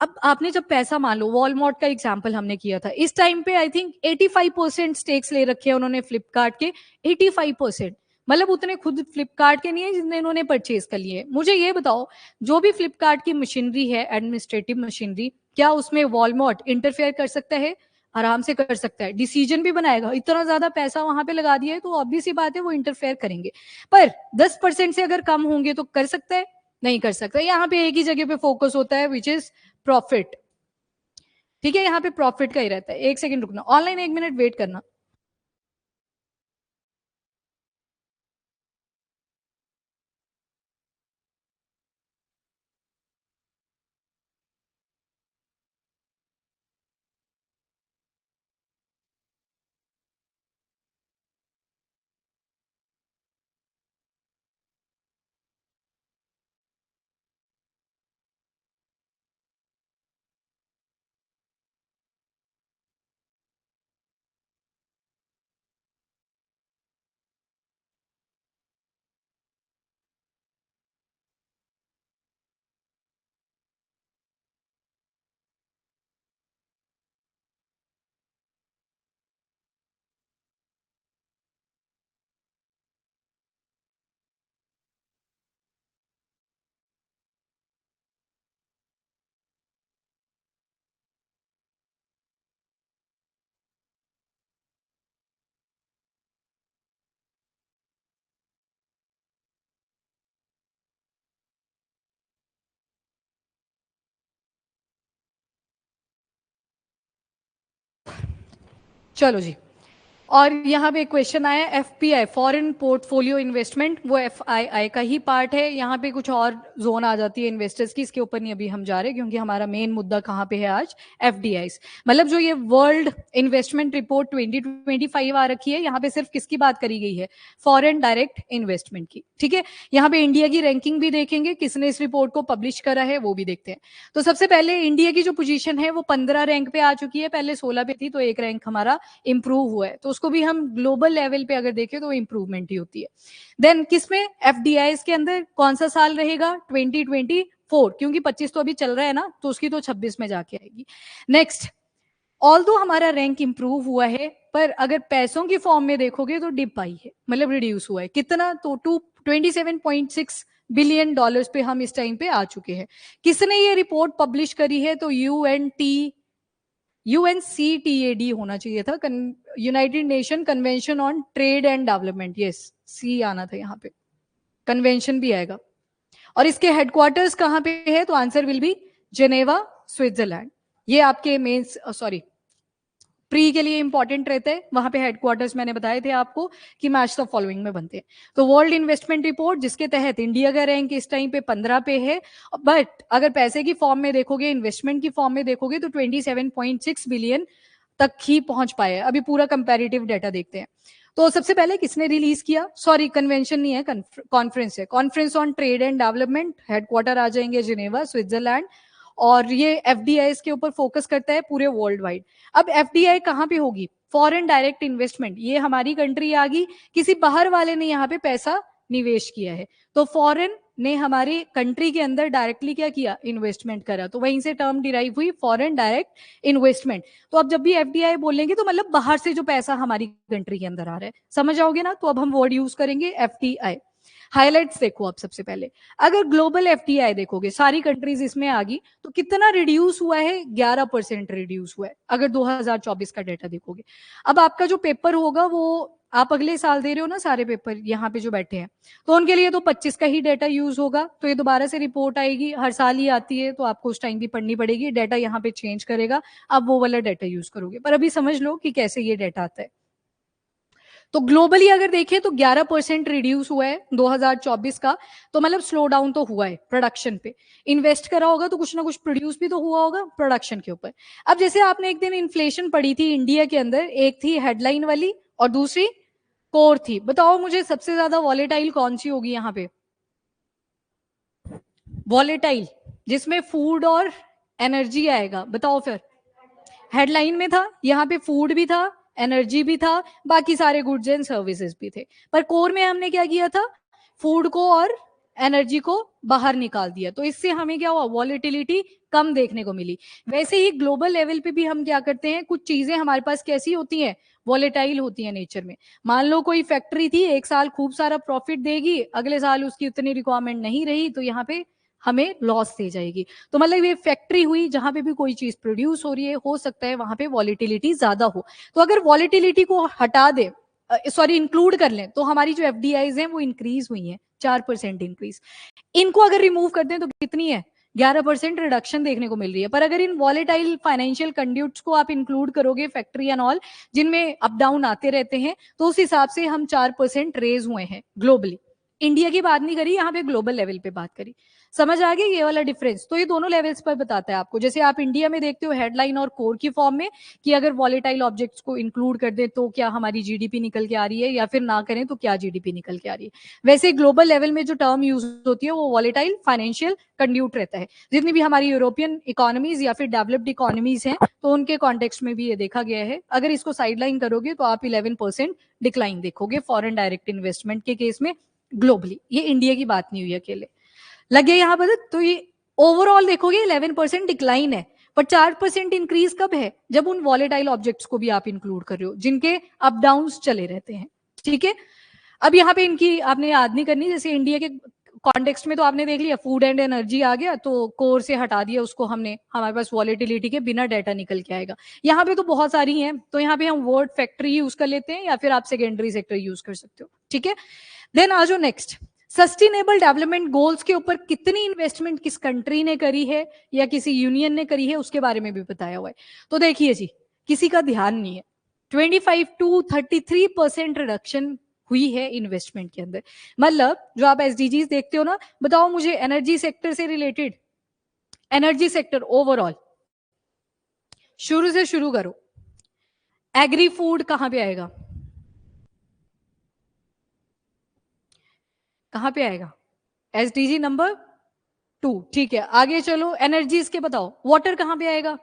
अब आपने जब पैसा, मान लो वॉलमार्ट का एग्जांपल हमने किया था, इस टाइम पे आई थिंक 85% स्टेक्स ले रखे हैं उन्होंने फ्लिपकार्ट के। 85%, मतलब उतने खुद फ्लिपकार्ट के नहीं है जितने इन्होंने परचेज कर लिए। मुझे ये बताओ, जो भी फ्लिपकार्ट की मशीनरी है, एडमिनिस्ट्रेटिव मशीनरी, क्या उसमें वॉलमार्ट इंटरफेयर कर सकता है? आराम से कर सकता है, डिसीजन भी बनाएगा। इतना ज्यादा पैसा वहां पे लगा दिया है तो ऑब्वियस सी बात है वो इंटरफेयर करेंगे। पर 10% से अगर कम होंगे तो कर सकता है? नहीं कर सकता। यहाँ पे एक ही जगह पे फोकस होता है, विच इज प्रॉफिट। ठीक है, यहाँ पे प्रॉफिट का ही रहता है। एक सेकंड रुकना, ऑनलाइन 1 मिनट वेट करना। चलो जी, और यहाँ पे क्वेश्चन आया एफपीआई, फॉरेन पोर्टफोलियो इन्वेस्टमेंट, वो एफआईआई का ही पार्ट है। यहाँ पे कुछ और जोन आ जाती है इन्वेस्टर्स की, इसके ऊपर नहीं अभी हम जा रहे क्योंकि हमारा मेन मुद्दा कहाँ पे है आज, एफडीआईस। मतलब जो ये वर्ल्ड इन्वेस्टमेंट रिपोर्ट 2025 आ रखी है, यहाँ पे सिर्फ किसकी बात करी गई है, फॉरेन डायरेक्ट इन्वेस्टमेंट की। ठीक है, यहाँ पे इंडिया की रैंकिंग भी देखेंगे, किसने इस रिपोर्ट को पब्लिश करा है वो भी देखते हैं। तो सबसे पहले इंडिया की जो पोजीशन है वो 15 रैंक पे आ चुकी है, पहले 16 पे थी, तो एक रैंक हमारा इंप्रूव हुआ है। तो उसको भी हम ग्लोबल लेवल पे अगर देखें तो इंप्रूवमेंट ही होती है। देन किसमें, एफडीआईस के अंदर कौन सा साल रहेगा, 2024, क्योंकि 25 तो अभी चल रहा है ना, तो उसकी तो 26 में जाके आएगी। नेक्स्ट, ऑल्दो हमारा रैंक इंप्रूव हुआ है, पर अगर पैसों की फॉर्म में देखोगे तो डिप आई है, मतलब रिड्यूस हुआ है। कितना, तो 27.6 बिलियन डॉलर्स पे हम इस टाइम पे आ चुके हैं। किसने ये रिपोर्ट पब्लिश करी है, तो यूएनसीटीएडी होना चाहिए था, United Nation convention on trade and development, yes C आना था यहाँ पे, कन्वेंशन भी आएगा। और इसके हेडक्वार्टर्स कहाँ पे है, तो answer will be Geneva, Switzerland. ये आपके मेंस प्री के लिए इंपॉर्टेंट रहते हैं, वहां पे हेडक्वार्टर्स मैंने बताए थे आपको कि मैच द फॉलोइंग में बनते हैं। तो वर्ल्ड इन्वेस्टमेंट रिपोर्ट, जिसके तहत इंडिया का रैंक इस टाइम पे 15 पे है, बट अगर पैसे की फॉर्म में देखोगे, इन्वेस्टमेंट की फॉर्म में देखोगे तो 27.6 बिलियन तक ही पहुंच पाए। अभी पूरा कंपैरेटिव डाटा देखते हैं। तो सबसे पहले किसने रिलीज किया, सॉरी कन्वेंशन नहीं है, कॉन्फ्रेंस है, conference on trade and development, headquarter आ जाएंगे जिनेवा, स्विट्जरलैंड। और ये एफडीआई के ऊपर फोकस करता है पूरे वर्ल्ड वाइड। अब एफडीआई कहाँ पे होगी, फॉरेन डायरेक्ट इन्वेस्टमेंट, ये हमारी कंट्री आ गई, किसी बाहर वाले ने यहाँ पे पैसा निवेश किया है, तो फॉरेन ने हमारी कंट्री के अंदर डायरेक्टली क्या किया, इन्वेस्टमेंट करा, तो वहीं से टर्म डिराइव हुई फॉरेन डायरेक्ट इन्वेस्टमेंट। तो अब जब भी एफडीआई बोलेंगे तो मतलब बाहर से जो पैसा हमारी कंट्री के अंदर आ रहा है, समझ आओगे ना। तो अब हम वर्ड यूज करेंगे एफडीआई। हाइलाइट्स देखो आप सबसे पहले, अगर ग्लोबल एफडीआई देखोगे, सारी कंट्रीज इसमें आ गई, तो कितना रिड्यूस हुआ है, 11% रिड्यूस हुआ है, अगर 2024 का डेटा देखोगे। अब आपका जो पेपर होगा वो आप अगले साल दे रहे हो ना, सारे पेपर यहाँ पे जो बैठे हैं, तो उनके लिए तो 25 का ही डेटा यूज होगा। तो ये दोबारा से रिपोर्ट आएगी, हर साल ही आती है, तो आपको उस टाइम भी पढ़नी पड़ेगी, डेटा यहाँ पे चेंज करेगा, आप वो वाला डेटा यूज करोगे। पर अभी समझ लो कि कैसे ये डेटा आता है। तो ग्लोबली अगर देखें तो 11% रिड्यूस हुआ है 2024 का, तो मतलब स्लो डाउन तो हुआ है प्रोडक्शन पे। इन्वेस्ट करा होगा तो कुछ ना कुछ प्रोड्यूस भी तो हुआ होगा प्रोडक्शन के ऊपर। अब जैसे आपने एक दिन इन्फ्लेशन पढ़ी थी इंडिया के अंदर, एक थी हेडलाइन वाली और दूसरी कोर थी, बताओ मुझे सबसे ज्यादा वॉलेटाइल कौन सी होगी यहाँ पे, वॉलेटाइल जिसमें फूड और एनर्जी आएगा, बताओ फिर। हेडलाइन में था, यहाँ पे फूड भी था, एनर्जी भी था, बाकी सारे गुड्स एंड सर्विसेज भी थे, पर कोर में हमने क्या किया था, फूड को और एनर्जी को बाहर निकाल दिया, तो इससे हमें क्या हुआ, वॉलेटिलिटी कम देखने को मिली। वैसे ही ग्लोबल लेवल पे भी हम क्या करते हैं, कुछ चीजें हमारे पास कैसी होती हैं, वॉलेटाइल होती है नेचर में। मान लो कोई फैक्ट्री थी, एक साल खूब सारा प्रॉफिट देगी, अगले साल उसकी उतनी रिक्वायरमेंट नहीं रही, तो यहाँ पे हमें लॉस दे जाएगी। तो मतलब ये फैक्ट्री हुई, जहां पे भी कोई चीज प्रोड्यूस हो रही है, हो सकता है वहां पे वॉलिटिलिटी ज्यादा हो। तो अगर वॉलिटिलिटी को हटा दे, सॉरी इंक्लूड कर लें, तो हमारी जो एफडीआईज हैं वो इंक्रीज हुई हैं, 4% इंक्रीज। इनको अगर रिमूव कर दें तो कितनी है, 11% रिडक्शन देखने को मिल रही है। पर अगर इन वॉलेटाइल फाइनेंशियल कंड्यूट्स को आप इंक्लूड करोगे, फैक्ट्री एंड ऑल, जिनमें अप डाउन आते रहते हैं, तो उस हिसाब से हम 4% रेज हुए हैं ग्लोबली। इंडिया की बात नहीं करी, यहाँ पे ग्लोबल लेवल पे बात करी। समझ आ गया ये वाला डिफरेंस। तो ये दोनों लेवल्स पर बताता है आपको, जैसे आप इंडिया में देखते हो हेडलाइन और कोर की फॉर्म में, कि अगर वॉलेटाइल ऑब्जेक्ट्स को इंक्लूड कर दे तो क्या हमारी जीडीपी निकल के आ रही है, या फिर ना करें तो क्या जीडीपी निकल के आ रही है। वैसे ग्लोबल लेवल में जो टर्म यूज होती है वो वॉलेटाइल फाइनेंशियल कंड्यूट रहता है। जितनी भी हमारी यूरोपियन इकोनॉमीज या फिर डेवलप्ड इकोनॉमीज हैं, तो उनके कॉन्टेक्स्ट में भी ये देखा गया है। अगर इसको साइडलाइन करोगे तो आप 11% डिक्लाइन देखोगे फॉरेन डायरेक्ट इन्वेस्टमेंट के केस में ग्लोबली। ये इंडिया की बात नहीं हुई अकेले, लगे यहाँ पर। तो ये ओवरऑल देखोगे 11% डिक्लाइन है, पर 4% इंक्रीज कब है, जब उन वॉलेटाइल ऑब्जेक्ट्स को भी आप इंक्लूड कर रहे हो, जिनके अप डाउन चले रहते हैं। ठीक है, अब यहाँ पे इनकी आपने याद नहीं करनी, जैसे इंडिया के कॉन्टेक्स्ट में तो आपने देख लिया, फूड एंड एनर्जी आ गया, तो कोर से हटा दिया उसको हमने, हमारे पास वॉलेटिलिटी के बिना डाटा निकल के आएगा। यहाँ पे तो बहुत सारी हैं, तो यहाँ पे हम वर्ड फैक्ट्री यूज कर लेते हैं, या फिर आप सेकेंडरी सेक्टर यूज कर सकते हो। ठीक है, देन आ जाओ नेक्स्ट, सस्टेनेबल डेवलपमेंट गोल्स के ऊपर कितनी इन्वेस्टमेंट किस कंट्री ने करी है या किसी यूनियन ने करी है, उसके बारे में भी बताया हुआ है। तो देखिए जी, किसी का ध्यान नहीं है, 25 to 33% रिडक्शन हुई है इन्वेस्टमेंट के अंदर। मतलब जो आप एसडीजीज देखते हो ना, बताओ मुझे एनर्जी सेक्टर से रिलेटेड, एनर्जी सेक्टर ओवरऑल शुरू से शुरू करो, एग्री फूड कहां पे आएगा, कहां पे आएगा, एसडीजी नंबर 2, ठीक है। आगे चलो, एनर्जीज के बताओ, वाटर कहां पे आएगा,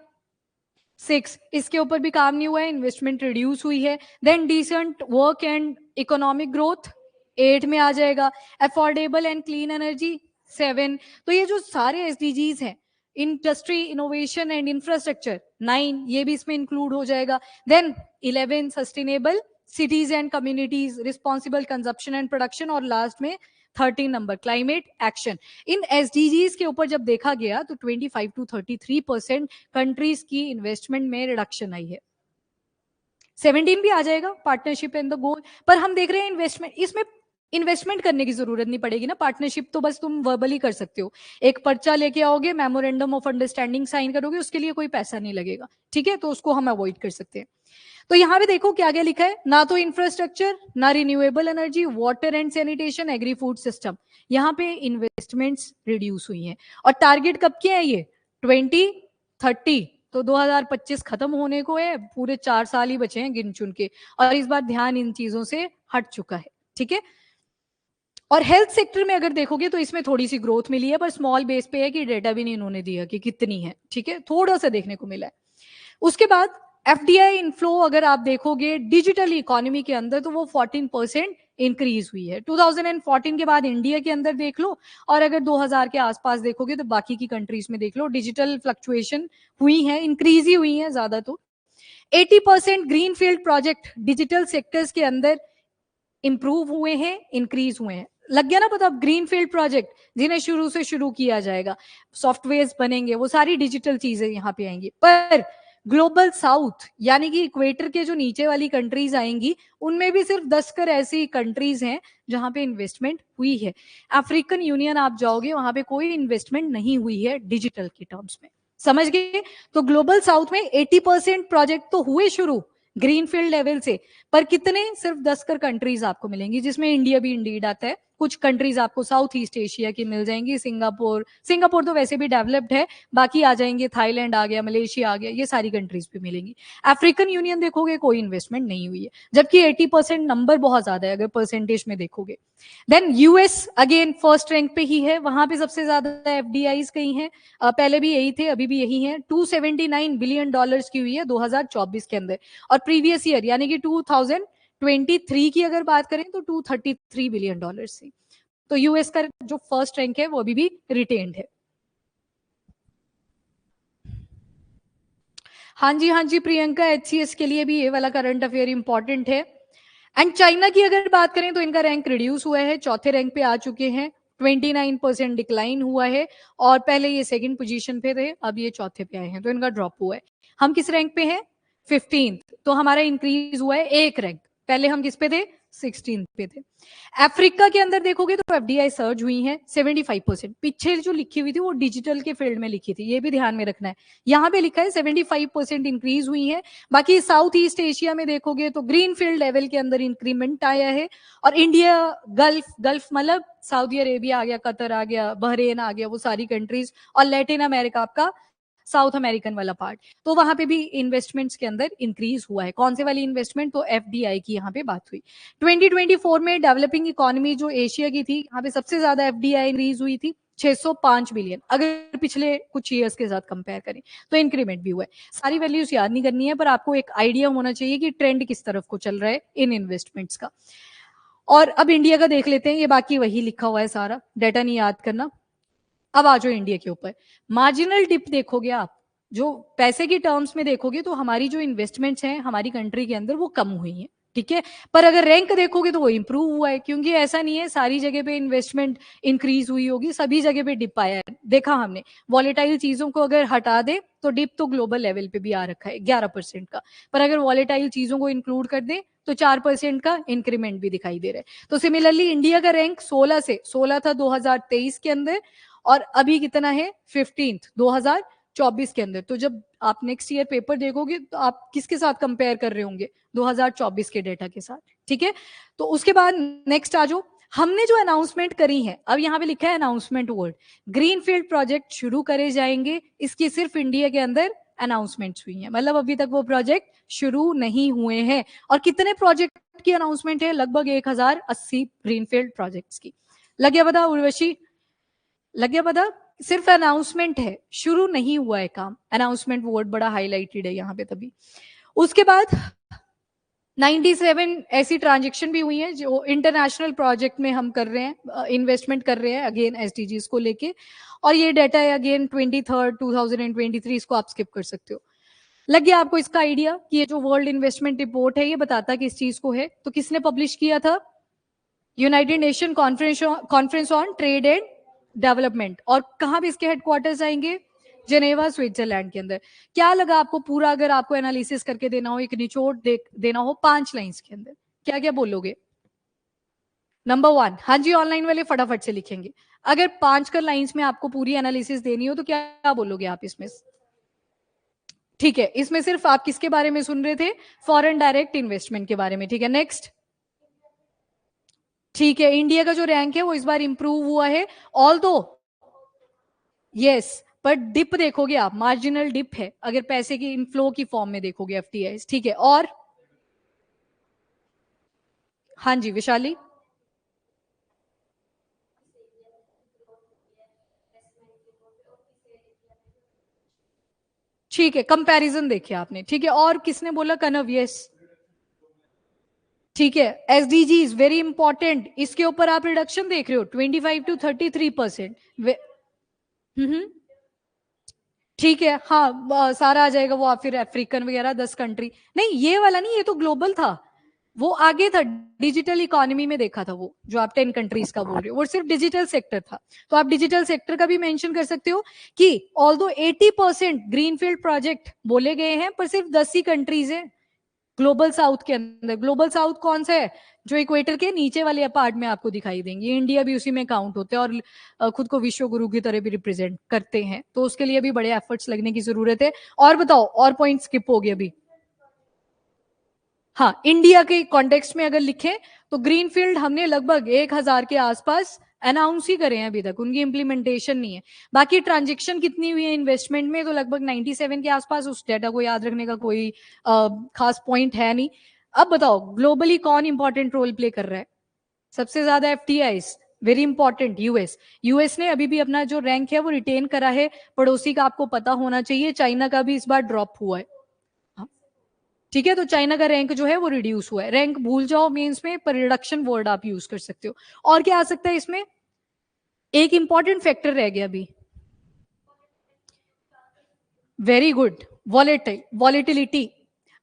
6, इसके ऊपर भी काम नहीं हुआ है, इन्वेस्टमेंट रिड्यूस हुई है। Then decent work and economic growth 8 में आ जाएगा। Affordable and clean energy 7। तो ये जो सारे एसडीजीज हैं, इंडस्ट्री इनोवेशन एंड इंफ्रास्ट्रक्चर 9, ये भी इसमें इंक्लूड हो जाएगा। Then 11 sustainable cities and communities, responsible consumption and production, और लास्ट में 13 नंबर क्लाइमेट एक्शन। इन एसडीजीज के ऊपर जब देखा गया तो 25 to 33% कंट्रीज की इन्वेस्टमेंट में रिडक्शन आई है। 17 भी आ जाएगा, पार्टनरशिप एंड द गोल। पर हम देख रहे हैं इन्वेस्टमेंट, इसमें इन्वेस्टमेंट करने की जरूरत नहीं पड़ेगी ना, पार्टनरशिप तो बस तुम वर्बली कर सकते हो, एक पर्चा लेके आओगे, मेमोरेंडम ऑफ अंडरस्टैंडिंग साइन करोगे, उसके लिए कोई पैसा नहीं लगेगा, ठीक है, तो उसको हम अवॉइड कर सकते हैं। तो यहां पे देखो क्या क्या लिखा है, ना तो इंफ्रास्ट्रक्चर, ना renewable energy, water and sanitation, agri food system, यहाँ पे इन्वेस्टमेंट्स रिड्यूस हुई हैं। और टारगेट कब के हैं ये, 2030, तो 2025 खत्म होने को है, पूरे 4 साल ही बचे हैं गिन चुन के, और इस बार ध्यान इन चीजों से हट चुका है, ठीक है। और हेल्थ सेक्टर में अगर देखोगे तो इसमें थोड़ी सी ग्रोथ मिली है, पर स्मॉल बेस पे है कि डेटा भी नहीं इन्होंने दिया कि कितनी है, ठीक है, थोड़ा सा देखने को मिला है। उसके बाद एफडीआई इनफ्लो अगर आप देखोगे डिजिटल इकोनॉमी के अंदर तो वो 14% इंक्रीज हुई है 2014 के बाद इंडिया के अंदर देख लो, और अगर 2000 के आसपास देखोगे तो बाकी की कंट्रीज में देख लो, डिजिटल फ्लक्चुएशन हुई है, इंक्रीज ही हुई है ज्यादा। तो 80% green field project digital sectors के अंदर इंप्रूव हुए हैं, इंक्रीज हुए हैं। लग गया ना पता, ग्रीन फील्ड प्रोजेक्ट जिन्हें शुरू से शुरू किया जाएगा, सॉफ्टवेयर बनेंगे, वो सारी डिजिटल चीजें यहाँ पे आएंगी। पर ग्लोबल साउथ यानी कि इक्वेटर के जो नीचे वाली कंट्रीज आएंगी, उनमें भी सिर्फ 10 कर ऐसी कंट्रीज हैं जहां पे इन्वेस्टमेंट हुई है। अफ्रीकन यूनियन आप जाओगे, वहां पे कोई इन्वेस्टमेंट नहीं हुई है डिजिटल के टर्म्स में, समझ गए। तो ग्लोबल साउथ में 80% प्रोजेक्ट तो हुए शुरू ग्रीनफील्ड लेवल से, पर कितने, सिर्फ 10 कर कंट्रीज आपको मिलेंगी, जिसमें इंडिया भी इंडीड आता है। कुछ कंट्रीज आपको साउथ ईस्ट एशिया की मिल जाएंगी, सिंगापुर, सिंगापुर तो वैसे भी डेवलप्ड है, बाकी आ जाएंगे, थाईलैंड आ गया, मलेशिया आ गया, ये सारी कंट्रीज भी मिलेंगी। अफ्रीकन यूनियन देखोगे कोई इन्वेस्टमेंट नहीं हुई है, जबकि 80% नंबर बहुत ज्यादा है अगर परसेंटेज में देखोगे। Then US again first rank पे ही है, वहां पे सबसे ज्यादा एफडीआईज कहीं हैं, पहले भी यही थे, अभी भी यही है। $279 बिलियन की हुई है 2024 के अंदर, और प्रीवियस ईयर यानी कि 2023 की अगर बात करें तो $233 बिलियन थी। तो यूएस का जो फर्स्ट रैंक है वो अभी भी रिटेन्ड है। हाँ जी प्रियंका, एचसीएस के लिए भी ये वाला करंट अफेयर इंपॉर्टेंट है। एंड चाइना की अगर बात करें तो इनका रैंक रिड्यूस हुआ है, चौथे रैंक पे आ चुके हैं, 29% डिक्लाइन हुआ है, और पहले ये सेकंड पोजीशन पे थे, अब ये चौथे पे आए हैं, तो इनका ड्रॉप हुआ है। हम किस रैंक पे हैं, 15th, तो हमारा इंक्रीज हुआ है एक रैंक, पहले हम किस पे थे, 16th पे थे। अफ्रीका के अंदर देखोगे तो एफडीआई सर्ज हुई है 75%, पीछे जो लिखी हुई थी वो डिजिटल के फील्ड में लिखी थी, ये भी ध्यान में रखना है, यहाँ पे लिखा है 75% इंक्रीज हुई है। बाकी साउथ ईस्ट एशिया में देखोगे तो ग्रीन फील्ड लेवल के अंदर इंक्रीमेंट आया है, और इंडिया, गल्फ मतलब सऊदी अरेबिया आ गया, कतर आ गया, बहरेन आ गया, वो सारी कंट्रीज, और लैटिन अमेरिका आपका साउथ अमेरिकन वाला पार्ट, तो वहां पे भी इन्वेस्टमेंट्स के अंदर इंक्रीज हुआ है। कौन से वाली इन्वेस्टमेंट, तो एफडीआई की यहाँ पे बात हुई। 2024 में डेवलपिंग इकोनॉमी जो एशिया की थी, यहाँ पे सबसे ज्यादा एफडीआई इंक्रीज हुई थी 605 बिलियन, अगर पिछले कुछ ईयर्स के साथ कंपेयर करें तो इंक्रीमेंट भी हुआ है। सारी वैल्यूज याद नहीं करनी है, पर आपको एक आइडिया होना चाहिए कि ट्रेंड किस तरफ को चल रहा है इन इन्वेस्टमेंट्स का। और अब इंडिया का देख लेते हैं, ये बाकी वही लिखा हुआ है सारा, डेटा नहीं याद करना। अब आ जाओ इंडिया के ऊपर, मार्जिनल डिप देखोगे आप, जो पैसे की टर्म्स में देखोगे तो हमारी जो इन्वेस्टमेंट्स हैं हमारी कंट्री के अंदर वो कम हुई हैं, ठीक है। पर अगर रैंक देखोगे तो वो इंप्रूव हुआ है, क्योंकि ऐसा नहीं है सारी जगह पे इन्वेस्टमेंट इंक्रीज हुई होगी, सभी जगह पे डिप आया है। देखा हमने, वॉलेटाइल चीजों को अगर हटा दे तो डिप तो ग्लोबल लेवल पे भी आ रखा है 11% का, पर अगर वॉलेटाइल चीजों को इंक्लूड कर दे तो 4% का इंक्रीमेंट भी दिखाई दे रहा है। तो सिमिलरली इंडिया का रैंक 16 था 2023 के अंदर, और अभी कितना है 15th 2024 के अंदर। तो जब आप नेक्स्ट ईयर पेपर देखोगे तो आप किसके साथ कंपेयर कर रहे होंगे, 2024 के डेटा के साथ, ठीक है। तो उसके बाद नेक्स्ट आ जाओ, हमने जो अनाउंसमेंट करी है, अब यहाँ पे लिखा है अनाउंसमेंट वर्ड, ग्रीनफील्ड प्रोजेक्ट शुरू करे जाएंगे, इसकी सिर्फ इंडिया के अंदर अनाउंसमेंट हुई है, मतलब अभी तक वो प्रोजेक्ट शुरू नहीं हुए हैं। और कितने प्रोजेक्ट की अनाउंसमेंट है, लगभग 1080 ग्रीनफील्ड प्रोजेक्ट्स की। लग गया पता उर्वशी, लग गया पता, सिर्फ अनाउंसमेंट है, शुरू नहीं हुआ है काम, अनाउंसमेंट वर्ड बड़ा हाईलाइटेड है यहाँ पे तभी। उसके बाद 97 ऐसी ट्रांजेक्शन भी हुई है जो इंटरनेशनल प्रोजेक्ट में हम कर रहे हैं, इन्वेस्टमेंट कर रहे हैं अगेन एसडीजीज को लेके। और ये डाटा है अगेन 2023, इसको आप स्किप कर सकते हो। लग गया आपको इसका आइडिया कि ये जो वर्ल्ड इन्वेस्टमेंट रिपोर्ट है ये बताता किस चीज को है, तो किसने पब्लिश किया था, United nation conference on trade and development. और कहां भी इसके हेडक्वार्टर्स आएंगे, जेनेवा स्विट्जरलैंड के अंदर। क्या लगा आपको पूरा, अगर आपको एनालिसिस करके देना हो, एक निचोड़ देना हो 5 लाइंस के अंदर, क्या क्या बोलोगे? नंबर 1, हाँ जी ऑनलाइन वाले फटाफट से लिखेंगे। अगर 5 कर लाइंस में आपको पूरी एनालिसिस देनी हो तो क्या बोलोगे आप इसमें? ठीक है, इसमें सिर्फ आप किसके बारे में सुन रहे थे, फॉरेन डायरेक्ट इन्वेस्टमेंट के बारे में, ठीक है। नेक्स्ट, ठीक है, इंडिया का जो रैंक है वो इस बार इंप्रूव हुआ है, ऑल दो यस, पर डिप देखोगे आप, मार्जिनल डिप है अगर पैसे की इनफ्लो की फॉर्म में देखोगे एफटीआई, ठीक है। और हाँ जी विशाली, ठीक है, कंपैरिजन देखिए आपने, ठीक है। और किसने बोला, कनव, यस, ठीक है। एसडीजी इज वेरी इंपॉर्टेंट, इसके ऊपर आप रिडक्शन देख रहे हो 25 to 33%। ठीक है, हाँ सारा आ जाएगा वो, आप फिर अफ्रीकन वगैरह 10 कंट्री, नहीं ये वाला नहीं, ये तो ग्लोबल था, वो आगे था, डिजिटल इकोनॉमी में देखा था वो, जो आप 10 कंट्रीज का बोल रहे हो वो सिर्फ डिजिटल सेक्टर था। तो आप डिजिटल सेक्टर का भी मेंशन कर सकते हो कि ऑल्दो 80% ग्रीनफील्ड प्रोजेक्ट बोले गए हैं, पर सिर्फ 10 ही कंट्रीज है ग्लोबल साउथ के अंदर। ग्लोबल साउथ कौन सा है, जो इक्वेटर के नीचे वाले पार्ट में आपको दिखाई देंगे, इंडिया भी उसी में काउंट होते हैं, और खुद को विश्व गुरु की तरह भी रिप्रेजेंट करते हैं, तो उसके लिए भी बड़े एफर्ट्स लगने की जरूरत है। और बताओ, और पॉइंट स्किप हो गए अभी? हाँ, इंडिया के कॉन्टेक्स्ट में अगर लिखें तो ग्रीनफील्ड हमने लगभग 1000 के आसपास अनाउंस ही करे हैं, अभी तक उनकी इंप्लीमेंटेशन नहीं है। बाकी ट्रांजेक्शन कितनी हुई है इन्वेस्टमेंट में, तो लगभग 97 के आसपास, उस डेटा को याद रखने का कोई खास पॉइंट है नहीं। अब बताओ ग्लोबली कौन इंपॉर्टेंट रोल प्ले कर रहा है, सबसे ज्यादा FTI, very important, US. US ने अभी भी अपना जो रैंक है वो रिटेन करा है, पड़ोसी का आपको पता होना चाहिए, चाइना का भी इस बार ड्रॉप हुआ है, ठीक है। तो चाइना का रैंक जो है वो रिड्यूस हुआ है, रैंक भूल जाओ मेंस में, पर रिडक्शन वर्ड आप यूज कर सकते हो। और क्या आ सकता है इसमें, एक इंपॉर्टेंट फैक्टर रह गया अभी, वेरी गुड, वॉलेटिलिटी।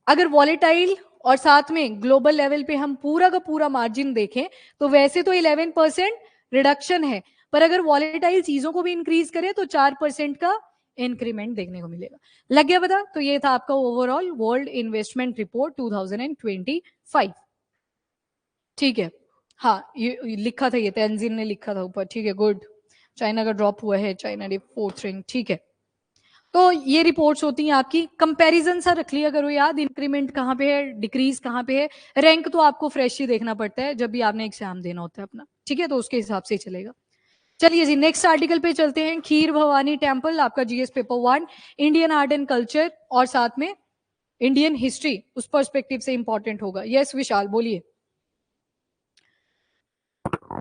अगर वॉलेटाइल और साथ में ग्लोबल लेवल पे हम पूरा का पूरा मार्जिन देखें तो वैसे तो 11% रिडक्शन है, पर अगर वॉलेटाइल चीजों को भी इंक्रीज करें तो 4% का इंक्रीमेंट देखने को मिलेगा। लग गया पता? तो ये था आपका ओवरऑल वर्ल्ड इन्वेस्टमेंट रिपोर्ट 2025, ठीक है। हाँ ये लिखा था, ये तेंजिन ने लिखा था ऊपर, ठीक है, गुड। चाइना का ड्रॉप हुआ है, चाइना ने 4th रैंक, ठीक है। तो ये रिपोर्ट्स होती हैं आपकी, कंपैरिजन सा रख लिया करो याद, इंक्रीमेंट कहाँ पे है, डिक्रीज कहाँ पे है। रैंक तो आपको फ्रेश ही देखना पड़ता है जब भी आपने एग्जाम देना होता है अपना, ठीक है, तो उसके हिसाब से ही चलेगा। चलिए जी नेक्स्ट आर्टिकल पे चलते हैं, खीर भवानी टेम्पल, आपका GS paper 1, Indian art and culture और साथ में इंडियन हिस्ट्री, उस पर्सपेक्टिव से इंपॉर्टेंट होगा। यस विशाल बोलिए।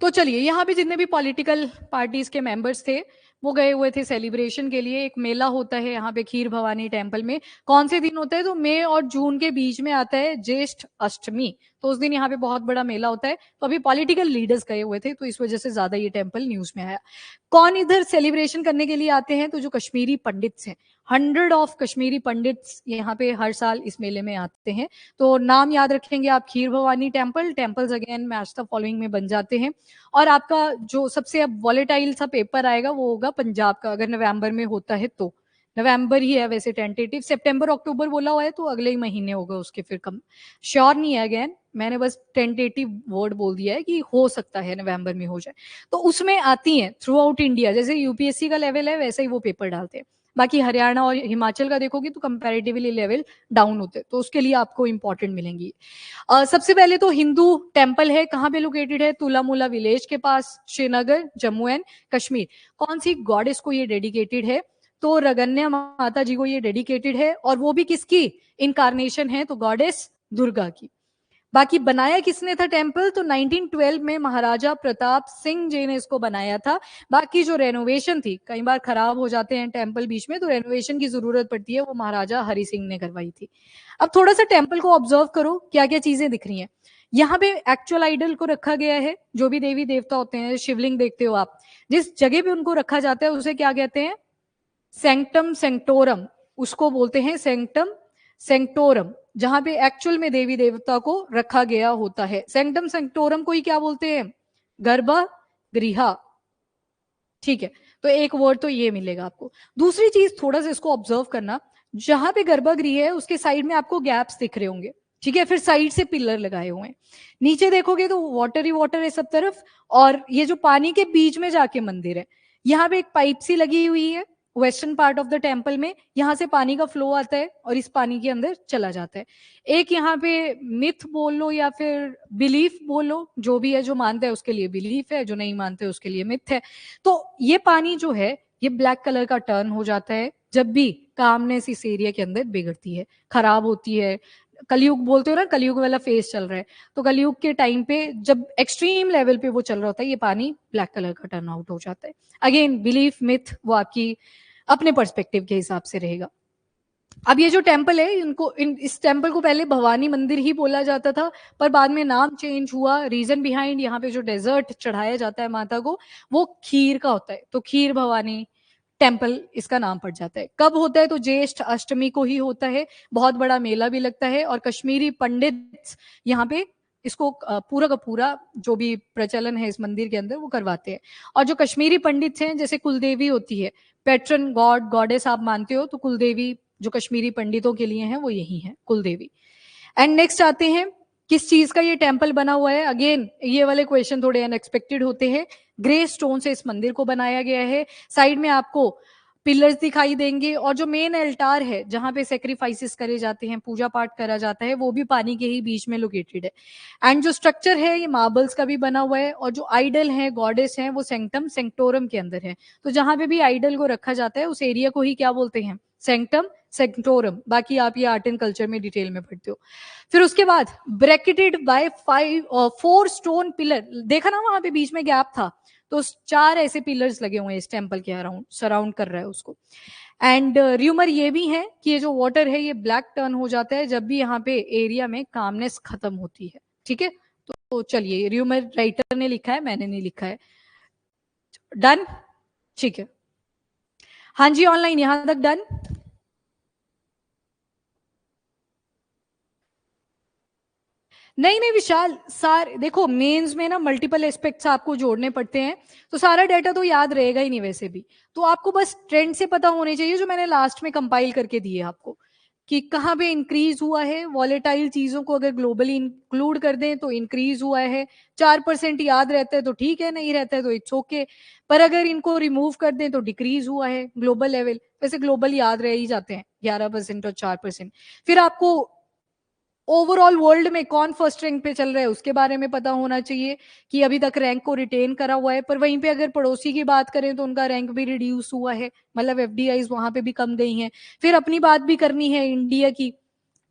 तो चलिए, यहाँ पे जितने भी पॉलिटिकल पार्टीज के मेंबर्स थे वो गए हुए थे सेलिब्रेशन के लिए। एक मेला होता है यहाँ पे खीर भवानी टेम्पल में, कौन से दिन होता है, तो मई और जून के बीच में आता है ज्येष्ठ अष्टमी, तो उस दिन यहाँ पे बहुत बड़ा मेला होता है। तो अभी पॉलिटिकल लीडर्स गए हुए थे, तो इस वजह से ज्यादा ये टेम्पल न्यूज में आया। कौन इधर सेलिब्रेशन करने के लिए आते हैं, तो जो कश्मीरी पंडित्स हैं, 100 ऑफ कश्मीरी पंडित्स यहाँ पे हर साल इस मेले में आते हैं। तो नाम याद रखेंगे आप, Kheer Bhawani temple, temples again match the following में बन जाते हैं। और आपका जो सबसे अब वॉलेटाइल सा पेपर आएगा वो होगा पंजाब का, अगर नवंबर में होता है तो, नवंबर ही है वैसे टेंटेटिव, सितंबर अक्टूबर बोला हुआ है तो अगले ही महीने होगा उसके, फिर कम श्योर नहीं है, अगेन मैंने बस टेंटेटिव वर्ड बोल दिया है कि हो सकता है नवंबर में हो जाए। तो उसमें आती हैं थ्रू आउट इंडिया, जैसे यूपीएससी का लेवल है वैसे ही वो पेपर डालते हैं। बाकी हरियाणा और हिमाचल का देखोगे तो कंपैरेटिवली लेवल डाउन होते हैं, तो उसके लिए आपको इंपॉर्टेंट मिलेंगी। सबसे पहले तो हिंदू टेम्पल है, कहाँ पे लोकेटेड है? तुलामुला विलेज के पास, श्रीनगर, जम्मू एंड कश्मीर। कौन सी गॉडेस को ये डेडिकेटेड है? तो रगन्या माता जी को ये डेडिकेटेड है, और वो भी किसकी इनकारनेशन है? तो गॉडेस दुर्गा की। बाकी बनाया किसने था टेम्पल? तो 1912 में महाराजा प्रताप सिंह जी ने इसको बनाया था। बाकी जो रेनोवेशन थी, कई बार खराब हो जाते हैं टेम्पल बीच में, तो रेनोवेशन की जरूरत पड़ती है, वो महाराजा हरि सिंह ने करवाई थी। अब थोड़ा सा टेम्पल को ऑब्जर्व करो, क्या क्या चीजें दिख रही हैं। यहाँ पे एक्चुअल आइडल को रखा गया है, जो भी देवी देवता होते हैं, शिवलिंग देखते हो आप, जिस जगह पे उनको रखा जाता है उसे क्या कहते हैं? सेंक्टम सेंक्टोरम, उसको बोलते हैं सेंक्टम सेंक्टोरम, जहां पे एक्चुअल में देवी देवता को रखा गया होता है। सेंक्टम सेंक्टोरम को ही क्या बोलते हैं? गर्भगृह। ठीक है, तो एक वर्ड तो ये मिलेगा आपको। दूसरी चीज थोड़ा सा इसको ऑब्जर्व करना, जहां पे गर्भगृह है उसके साइड में आपको गैप्स दिख रहे होंगे, ठीक है, फिर साइड से पिलर लगाए हुए हैं। नीचे देखोगे तो वाटर ही वाटर है सब तरफ, और ये जो पानी के बीच में जाके मंदिर है, यहाँ पे एक पाइप सी लगी हुई है western part of the temple में, यहाँ से पानी का फ्लो आता है और इस पानी के अंदर चला जाता है। एक यहाँ पे मिथ बोल लो या फिर बिलीफ बोलो, जो भी है, जो मानते हैं उसके लिए बिलीफ है, जो नहीं मानते उसके लिए मिथ है। तो ये पानी जो है ये ब्लैक कलर का टर्न हो जाता है जब भी कामनेस इस एरिया के अंदर बिगड़ती है, खराब होती है। कलयुग बोलते हो ना, कलयुग वाला फेज चल रहा है, तो कलयुग के टाइम पे जब एक्सट्रीम लेवल पे वो चल रहा होता है, ये पानी ब्लैक कलर का टर्न आउट हो जाता है। अगेन बिलीफ मिथ वो आपकी अपने पर्सपेक्टिव के हिसाब से रहेगा। अब ये जो टेम्पल है, इस टेम्पल को पहले भवानी मंदिर ही बोला जाता था, पर बाद में नाम चेंज हुआ। रीजन बिहाइंड, यहाँ पे जो डेजर्ट चढ़ाया जाता है माता को, वो खीर का होता है, तो खीर भवानी टेम्पल इसका नाम पड़ जाता है। कब होता है? तो ज्येष्ठ अष्टमी को ही होता है। बहुत बड़ा मेला भी लगता है, और कश्मीरी पंडित यहाँ पे इसको पूरा का पूरा जो भी प्रचलन है इस मंदिर के अंदर वो करवाते हैं। और जो कश्मीरी पंडित हैं, जैसे कुलदेवी होती है, पैट्रन गॉड गॉडेस आप मानते हो, तो कुलदेवी जो कश्मीरी पंडितों के लिए है वो यही है, कुलदेवी। एंड नेक्स्ट आते हैं, किस चीज का ये टेम्पल बना हुआ है? अगेन ये वाले क्वेश्चन थोड़े अनएक्सपेक्टेड होते हैं। ग्रे स्टोन से इस मंदिर को बनाया गया है। साइड में आपको पिलर्स दिखाई देंगे, और जो मेन अल्टार है जहां पे सेक्रीफाइसेस करे जाते हैं, पूजा पाठ करा जाता है, वो भी पानी के ही बीच में लोकेटेड है। एंड जो स्ट्रक्चर है ये मार्बल्स का भी बना हुआ है, और जो आइडल है, गॉडेस है, वो सेंक्टम सेंक्टोरम के अंदर है। तो जहां पे भी आइडल को रखा जाता है उस एरिया को ही क्या बोलते हैं? सेंक्टम सेंक्टोरम। बाकी आप ये आर्ट एंड कल्चर में डिटेल में पढ़ते हो। फिर उसके बाद ब्रैकेटेड बाय 4 स्टोन पिलर, देखा ना वहां पे बीच में गैप था, तो 4 ऐसे पिलर्स लगे हुए हैं इस टेम्पल के अराउंड, सराउंड कर रहा है उसको। एंड र्यूमर ये भी है कि ये जो वाटर है ये ब्लैक टर्न हो जाता है जब भी यहाँ पे एरिया में कामनेस खत्म होती है। ठीक है, तो चलिए, र्यूमर राइटर ने लिखा है, मैंने नहीं लिखा है। डन? ठीक है, हाँ जी, ऑनलाइन यहां तक डन। नहीं नहीं विशाल, सार देखो मेंस में ना मल्टीपल एस्पेक्ट्स आपको जोड़ने पड़ते हैं, तो सारा डाटा तो याद रहेगा ही नहीं वैसे भी। तो आपको बस ट्रेंड से पता होने चाहिए, जो मैंने लास्ट में कंपाइल करके दिए आपको, कि कहाँ पे इंक्रीज हुआ है। वॉलेटाइल चीजों को अगर ग्लोबली इंक्लूड कर दें तो इंक्रीज हुआ है। 4% याद रहता है तो ठीक है, नहीं रहता है तो इट्स ओके। पर अगर इनको रिमूव कर दें तो डिक्रीज हुआ है ग्लोबल लेवल। वैसे ग्लोबल याद रह ही जाते हैं, 11% और 4%। फिर आपको ओवरऑल वर्ल्ड में कौन फर्स्ट रैंक पे चल रहा है उसके बारे में पता होना चाहिए, कि अभी तक रैंक को रिटेन करा हुआ है। पर वहीं पे अगर पड़ोसी की बात करें तो उनका रैंक भी रिड्यूस हुआ है, मतलब एफडीआईज वहां पे भी कम गई हैं। फिर अपनी बात भी करनी है इंडिया की।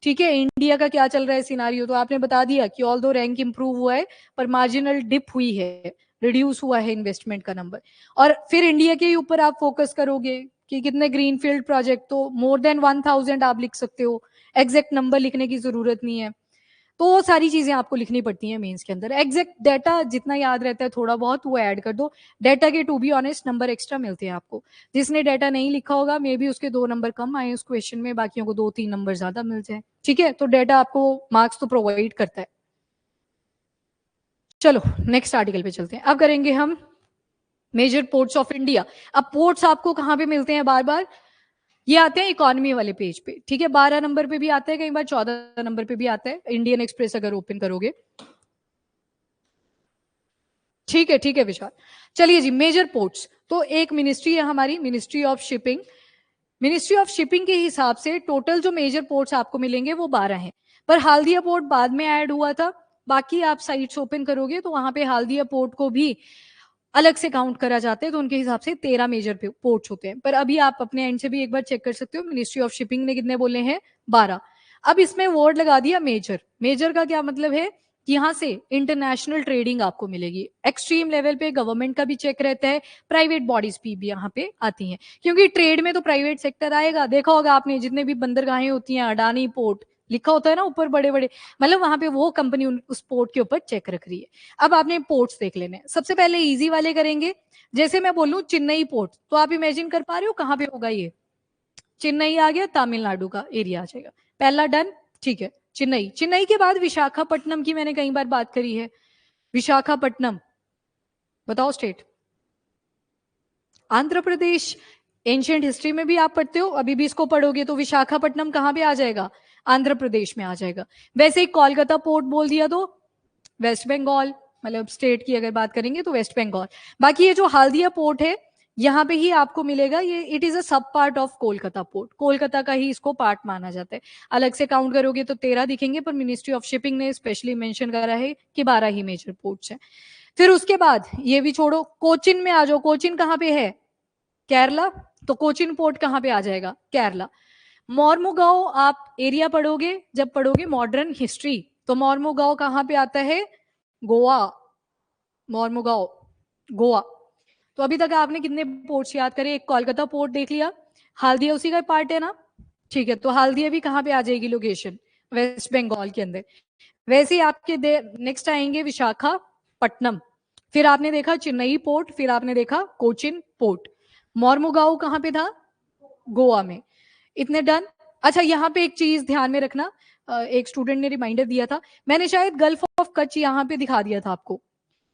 ठीक है, इंडिया का क्या चल रहा है सिनारियो, तो आपने बता दिया कि ऑल दो रैंक इंप्रूव हुआ है, पर मार्जिनल डिप हुई है, रिड्यूस हुआ है इन्वेस्टमेंट का नंबर। और फिर इंडिया के ऊपर आप फोकस करोगे कि कितने ग्रीनफील्ड प्रोजेक्ट, तो मोर देन 1000 आप लिख सकते हो, एग्जैक्ट नंबर लिखने की जरूरत नहीं है। तो वो सारी चीजें आपको लिखनी पड़ती हैं मेंस के अंदर। एग्जैक्ट डाटा जितना याद रहता है थोड़ा बहुत वो ऐड कर दो। डाटा के to be honest number extra मिलते हैं आपको। जिसने डाटा नहीं लिखा होगा मे बी उसके 2 नंबर कम आए उस क्वेश्चन में, बाकियों को 2-3 नंबर ज्यादा मिल जाए। ठीक है, तो डाटा आपको मार्क्स तो प्रोवाइड करता है। चलो नेक्स्ट आर्टिकल पे चलते हैं। अब करेंगे हम मेजर पोर्ट्स ऑफ इंडिया। अब पोर्ट्स आपको कहाँ पे मिलते हैं बार बार? ये आते हैं इकोनॉमी वाले पेज पे। ठीक है, 12 नंबर पे भी आता है, कई बार 14 नंबर पे भी आता है, इंडियन एक्सप्रेस अगर ओपन करोगे। ठीक है विशाल। चलिए जी, मेजर पोर्ट्स तो एक मिनिस्ट्री है हमारी, ministry of shipping. Ministry of shipping के हिसाब से टोटल जो मेजर पोर्ट्स आपको मिलेंगे वो 12 हैं, पर हाल्दिया पोर्ट बाद में ऐड हुआ था। बाकी आप साइट्स ओपन करोगे तो वहां पे हाल्दिया पोर्ट को भी अलग से काउंट करा जाता है, तो उनके हिसाब से 13 मेजर पोर्ट्स होते हैं। पर अभी आप अपने एंड से भी एक बार चेक कर सकते हो, मिनिस्ट्री ऑफ शिपिंग ने कितने बोले हैं, 12। अब इसमें वर्ड लगा दिया मेजर। मेजर का क्या मतलब है, यहाँ से इंटरनेशनल ट्रेडिंग आपको मिलेगी। एक्सट्रीम लेवल पे गवर्नमेंट का भी चेक रहता है, प्राइवेट बॉडीज भी यहाँ पे आती हैं, क्योंकि ट्रेड में तो प्राइवेट सेक्टर आएगा। देखा होगा आपने, जितने भी बंदरगाहें होती हैं, अडानी पोर्ट लिखा होता है ना ऊपर बड़े बड़े, मतलब वहां पे वो कंपनी उस पोर्ट के ऊपर चेक रख रही है। अब आपने पोर्ट्स देख लेने हैं। सबसे पहले इजी वाले करेंगे। जैसे मैं बोलूं चेन्नई पोर्ट, तो आप इमेजिन कर पा रहे हो कहाँ पे होगा ये, चेन्नई आ गया, तमिलनाडु का एरिया आ जाएगा। पहला डन, ठीक है। चेन्नई, चेन्नई के बाद विशाखापट्टनम की मैंने कई बार बात करी है। विशाखापट्टनम, बताओ state, Andhra Pradesh. Ancient history में भी आप पढ़ते हो, अभी भी इसको पढ़ोगे, तो विशाखापट्टनम कहाँ पे आ जाएगा, आंध्र प्रदेश में आ जाएगा। वैसे ही कोलकाता पोर्ट बोल दिया तो वेस्ट बंगाल, मतलब स्टेट की अगर बात करेंगे तो वेस्ट बंगाल। बाकी ये जो हाल्दिया पोर्ट है यहाँ पे ही आपको मिलेगा, ये इट इज अ सब part of Kolkata port, Kolkata का ही इसको पार्ट माना जाता है। अलग से काउंट करोगे तो 13 दिखेंगे, पर मिनिस्ट्री ऑफ शिपिंग ने स्पेशली मेंशन करा है कि 12 ही मेजर पोर्ट्स हैं। फिर उसके बाद ये भी छोड़ो, कोचिन में आ जाओ। कोचिन कहाँ पे है, केरला, तो कोचिन पोर्ट कहाँ पे आ जाएगा, केरला। मोरमुगांव, आप एरिया पढ़ोगे जब पढ़ोगे मॉडर्न हिस्ट्री, तो मोरमुगांव कहाँ पे आता है, गोवा। मोरमुगांव गोवा। तो अभी तक आपने कितने पोर्ट्स याद करे, एक कोलकाता पोर्ट देख लिया, हाल्दिया उसी का पार्ट है ना, ठीक है। तो हाल्दिया भी कहाँ पे आ जाएगी लोकेशन, वेस्ट बंगाल के अंदर। वैसे ही आपके नेक्स्ट आएंगे विशाखापट्टनम, फिर आपने देखा चेन्नई पोर्ट, फिर आपने देखा कोचिन पोर्ट। मोरमुगांव कहाँ पे था, गोवा में। इतने डन। अच्छा, यहाँ पे एक चीज ध्यान में रखना, एक स्टूडेंट ने रिमाइंडर दिया था, मैंने शायद गल्फ ऑफ कच्छ यहाँ पे दिखा दिया था आपको।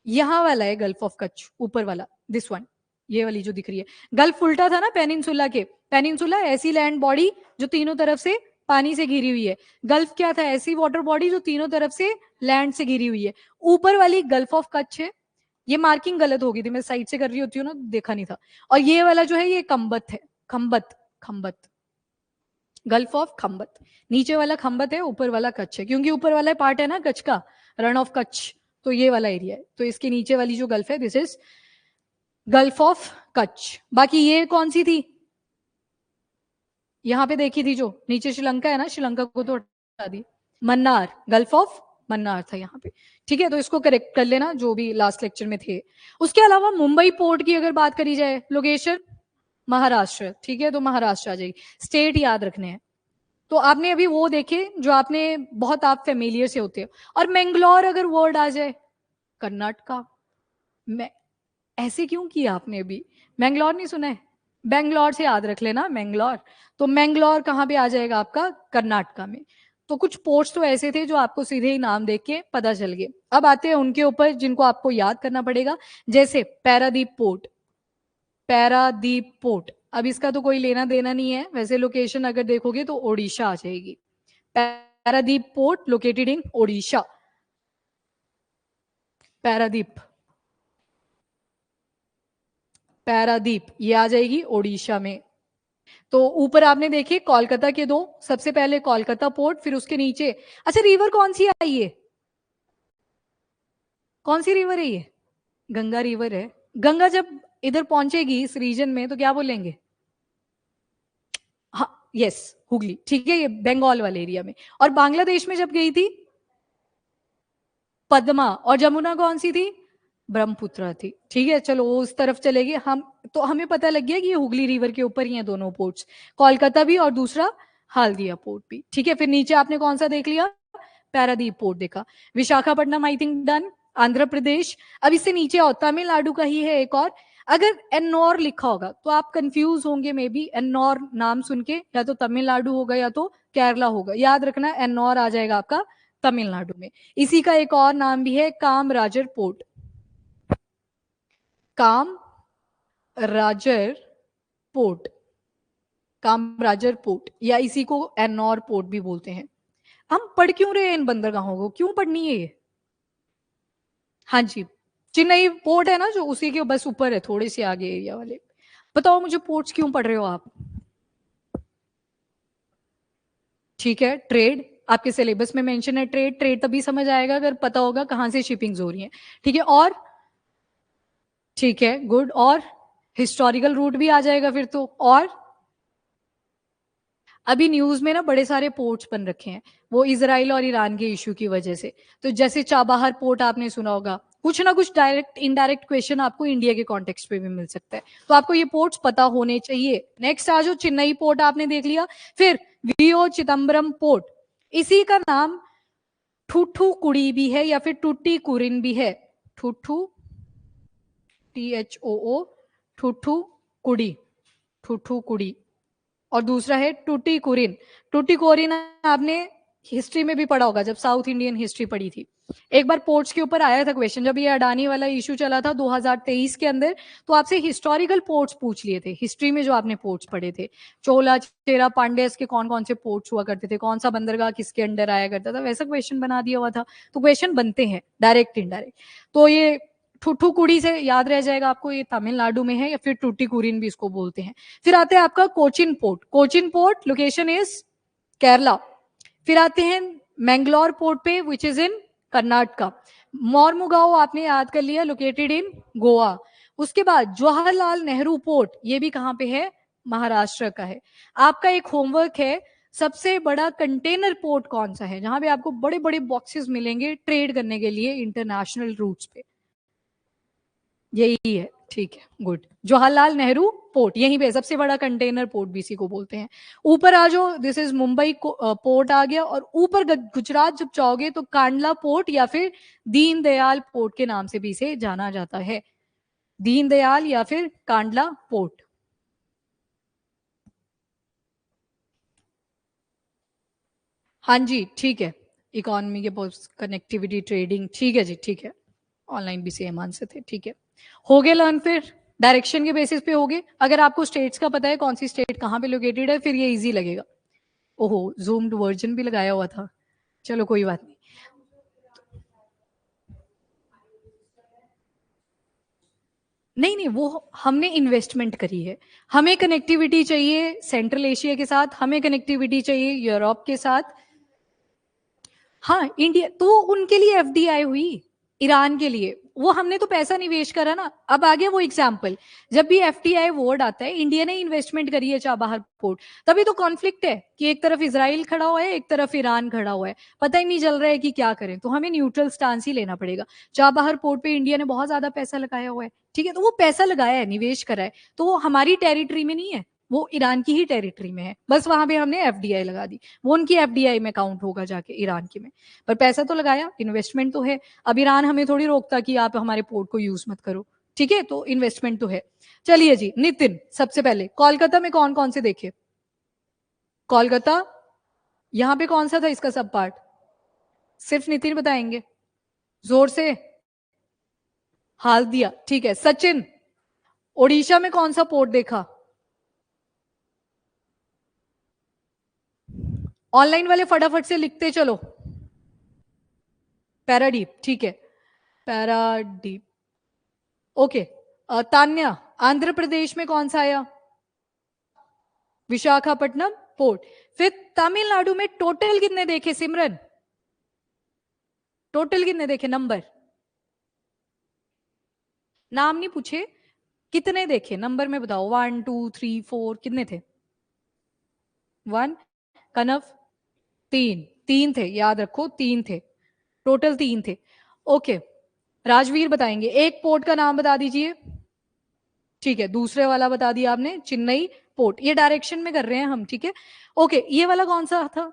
यहाँ वाला है गल्फ ऑफ कच्छ, ऊपर वाला, दिस वन, ये वाली जो दिख रही है। गल्फ उल्टा था ना पेनिनसुला के, पेनिनसुला ऐसी लैंड बॉडी जो तीनों तरफ से पानी से घिरी हुई है। गल्फ क्या था, ऐसी वाटर बॉडी जो तीनों तरफ से लैंड से घिरी हुई है। ऊपर वाली गल्फ ऑफ कच्छ है। ये मार्किंग गलत हो गई थी, मैं साइड से कर रही होती हूँ ना, देखा नहीं था। और ये वाला जो है ये खंबत है, खंबत, खंबत, गल्फ ऑफ खंबत। नीचे वाला खंबत है, ऊपर वाला कच्छ है, क्योंकि ऊपर वाला पार्ट है ना कच्छ का, रण ऑफ कच्छ, तो ये वाला एरिया है। तो इसके नीचे वाली जो गल्फ है, this is gulf of Kutch. बाकी ये कौन सी थी, यहां पे देखी थी जो नीचे श्रीलंका है ना, श्रीलंका को तो हटा दी, मन्नार, गल्फ ऑफ मन्नार था यहाँ पे, ठीक है। तो इसको करेक्ट कर लेना जो भी लास्ट लेक्चर में थे। उसके अलावा मुंबई पोर्ट की अगर बात करी जाए, लोकेशन महाराष्ट्र, ठीक है, तो महाराष्ट्र आ जाएगी। स्टेट याद रखने हैं। तो आपने अभी वो देखे जो आपने बहुत आप फेमिलियर से होते हो। और मैंगलोर अगर वर्ड आ जाए, कर्नाटका। मैं ऐसे क्यों किया आपने, अभी मैंगलोर नहीं सुना है, बेंगलोर से याद रख लेना, मैंगलोर। तो मैंगलोर कहाँ पे आ जाएगा आपका, कर्नाटका में। तो कुछ पोर्ट्स तो ऐसे थे जो आपको सीधे ही नाम देख के पता चल गए। अब आते हैं उनके ऊपर जिनको आपको याद करना पड़ेगा, जैसे पैरादीप पोर्ट। पैरादीप पोर्ट, अब इसका तो कोई लेना देना नहीं है, वैसे लोकेशन अगर देखोगे तो ओडिशा आ जाएगी। Paradip port located in Odisha, Paradip, Paradip ये आ जाएगी ओडिशा में। तो ऊपर आपने देखे कोलकाता के दो, सबसे पहले कोलकाता पोर्ट, फिर उसके नीचे, अच्छा रिवर कौन सी आई है, कौन सी रिवर है ये, गंगा रिवर है। गंगा जब इधर पहुंचेगी इस रीजन में तो क्या बोलेंगे, हाँ यस, हुगली, ठीक है, ये बंगाल वाले एरिया में। और बांग्लादेश में जब गई थी पद्मा, और जमुना कौन सी थी, ब्रह्मपुत्र थी, ठीक है। चलो उस तरफ चलेगी हम, तो हमें पता लग गया कि ये हुगली रिवर के ऊपर ही है दोनों पोर्ट्स, कोलकाता भी और दूसरा हाल्दिया पोर्ट भी, ठीक है। फिर नीचे आपने कौन सा देख लिया, पैरादीप पोर्ट देखा। Visakhapatnam I think done, Andhra Pradesh. अब इससे नीचे आओ, तमिलनाडु का ही है एक और। अगर एन्नौर लिखा होगा तो आप कंफ्यूज होंगे मे बी, एन्नौर नाम सुन के, या तो तमिलनाडु होगा या तो केरला होगा। याद रखना एन्नौर आ जाएगा आपका तमिलनाडु में। इसी का एक और नाम भी है Kamarajar port, Kamarajar port, Kamarajar port, या इसी को एन्नौर पोर्ट भी बोलते हैं। हम पढ़ क्यों रहे हैं इन बंदरगाहों को, क्यों पढ़नी है ये, हाँ जी। चेन्नई पोर्ट है ना जो, उसी के बस ऊपर है, थोड़े से आगे एरिया वाले। बताओ मुझे पोर्ट्स क्यों पढ़ रहे हो आप, ठीक है, ट्रेड आपके सिलेबस में मेंशन है, ट्रेड ट्रेड तभी समझ आएगा अगर पता होगा कहां से शिपिंग्स हो रही हैं। ठीक है, और ठीक है, गुड, और हिस्टोरिकल रूट भी आ जाएगा फिर तो। और अभी न्यूज में ना बड़े सारे पोर्ट्स बन रखे हैं, वो इजराइल और ईरान के इशू की वजह से। तो जैसे चाबहार पोर्ट आपने सुना होगा, कुछ ना कुछ डायरेक्ट इनडायरेक्ट क्वेश्चन आपको इंडिया के कॉन्टेक्स्ट पे भी मिल सकता है, तो आपको ये पोर्ट्स पता होने चाहिए। नेक्स्ट आ जो चेन्नई पोर्ट आपने देख लिया, फिर वीओ चिदम्बरम पोर्ट, इसी का नाम ठुठू कुड़ी भी है या फिर टूटी कुरिन भी है। ठुठू, THOO, ठुठू कुड़ी, ठुठू कुड़ी। और दूसरा है टूटी कुरिन। टूटी कुरिन आपने हिस्ट्री में भी पढ़ा होगा, जब साउथ इंडियन हिस्ट्री पढ़ी थी। एक बार पोर्ट्स के ऊपर आया था क्वेश्चन, जब ये अडानी वाला इशू चला था 2023 के अंदर, तो आपसे हिस्टोरिकल पोर्ट्स पूछ लिए थे, हिस्ट्री में जो आपने पोर्ट्स पढ़े थे, चोला चेरा पांड्यास के कौन कौन से पोर्ट्स हुआ करते थे, कौन सा बंदरगाह किसके अंडर आया करता था, वैसा क्वेश्चन बना दिया हुआ था। तो क्वेश्चन बनते हैं डायरेक्ट इनडायरेक्ट। तो ये ठुठुकुड़ी से याद रह जाएगा आपको, ये तमिलनाडु में है, या फिर टूटीकुरिन भी इसको बोलते हैं। फिर आते हैं आपका Cochin port. Cochin port location is Kerala. फिर आते हैं मैंगलोर पोर्ट पे, which is in Karnataka. Mormugao आपने याद कर लिया, लोकेटेड इन गोवा। उसके बाद जवाहरलाल नेहरू पोर्ट, ये भी कहां पे है, महाराष्ट्र का है। आपका एक होमवर्क है, सबसे बड़ा कंटेनर पोर्ट कौन सा है, जहां पे आपको बड़े बड़े बॉक्सेस मिलेंगे ट्रेड करने के लिए इंटरनेशनल रूट्स पे, यही है। ठीक है, गुड, जवाहरलाल नेहरू पोर्ट यहीं पे सबसे बड़ा कंटेनर पोर्ट भी इसी को बोलते हैं। ऊपर आ जाओ, दिस इज मुंबई पोर्ट आ गया, और ऊपर गुजरात जब जाओगे तो कांडला पोर्ट या फिर दीनदयाल पोर्ट के नाम से भी इसे जाना जाता है, दीनदयाल या फिर कांडला पोर्ट। हाँ जी, ठीक है, इकोनॉमी के पोस्ट, कनेक्टिविटी, ट्रेडिंग, ठीक है जी, ठीक है, ऑनलाइन भी सेम आंसर थे। ठीक है, हो गए लर्न। फिर डायरेक्शन के बेसिस पे हो गए, अगर आपको स्टेट्स का पता है कौन सी स्टेट कहाँ पे लोकेटेड है, फिर ये इजी लगेगा। ओहो, जूम्ड वर्जन भी लगाया हुआ था, चलो कोई बात नहीं। नहीं नहीं, वो हमने इन्वेस्टमेंट करी है, हमें कनेक्टिविटी चाहिए सेंट्रल एशिया के साथ, हमें कनेक्टिविटी चाहिए यूरोप के साथ। हाँ, इंडिया तो उनके लिए एफडीआई हुई, ईरान के लिए, वो हमने तो पैसा निवेश करा ना। अब आ गया वो एग्जाम्पल, जब भी एफडीआई वर्ड आता है, इंडिया ने इन्वेस्टमेंट करी है चाबहार पोर्ट, तभी तो कॉन्फ्लिक्ट है कि एक तरफ इसराइल खड़ा हुआ है, एक तरफ ईरान खड़ा हुआ है, पता ही नहीं चल रहा है कि क्या करें, तो हमें न्यूट्रल स्टांस ही लेना पड़ेगा। चाबहार पोर्ट पे इंडिया ने बहुत ज्यादा पैसा लगाया हुआ है, ठीक है, तो वो पैसा लगाया है, निवेश करा है, तो वो हमारी टेरिटरी में नहीं है, वो ईरान की ही टेरिटरी में है, बस वहां पे हमने एफडीआई लगा दी, वो उनकी एफडीआई में काउंट होगा जाके ईरान की में, पर पैसा तो लगाया, इन्वेस्टमेंट तो है। अब ईरान हमें थोड़ी रोकता कि आप हमारे पोर्ट को यूज मत करो, ठीक है, तो इन्वेस्टमेंट तो है। चलिए जी, नितिन सबसे पहले कोलकाता में कौन कौन से देखे, कोलकाता, यहां पे कौन सा था इसका सब पार्ट, सिर्फ नितिन बताएंगे, जोर से, हाल्दिया, ठीक है। सचिन, ओडिशा में कौन सा पोर्ट देखा, ऑनलाइन वाले फटाफट से लिखते चलो, पैराडीप, ठीक है, पैराडीप, ओके। तान्या, आंध्र प्रदेश में कौन सा आया, विशाखापट्टनम पोर्ट। फिर तमिलनाडु में टोटल कितने देखे सिमरन, टोटल कितने देखे, नंबर, नाम नहीं पूछे, कितने देखे नंबर में बताओ, 1 2 3 4 कितने थे, 1, कनव, 3, 3 थे, याद रखो 3 थे, टोटल 3 थे। ओके, राजवीर बताएंगे, एक पोर्ट का नाम बता दीजिए, ठीक है, दूसरे वाला बता दिया आपने, चेन्नई पोर्ट, ये डायरेक्शन में कर रहे हैं हम, ठीक है। ओके, ये वाला कौन सा था,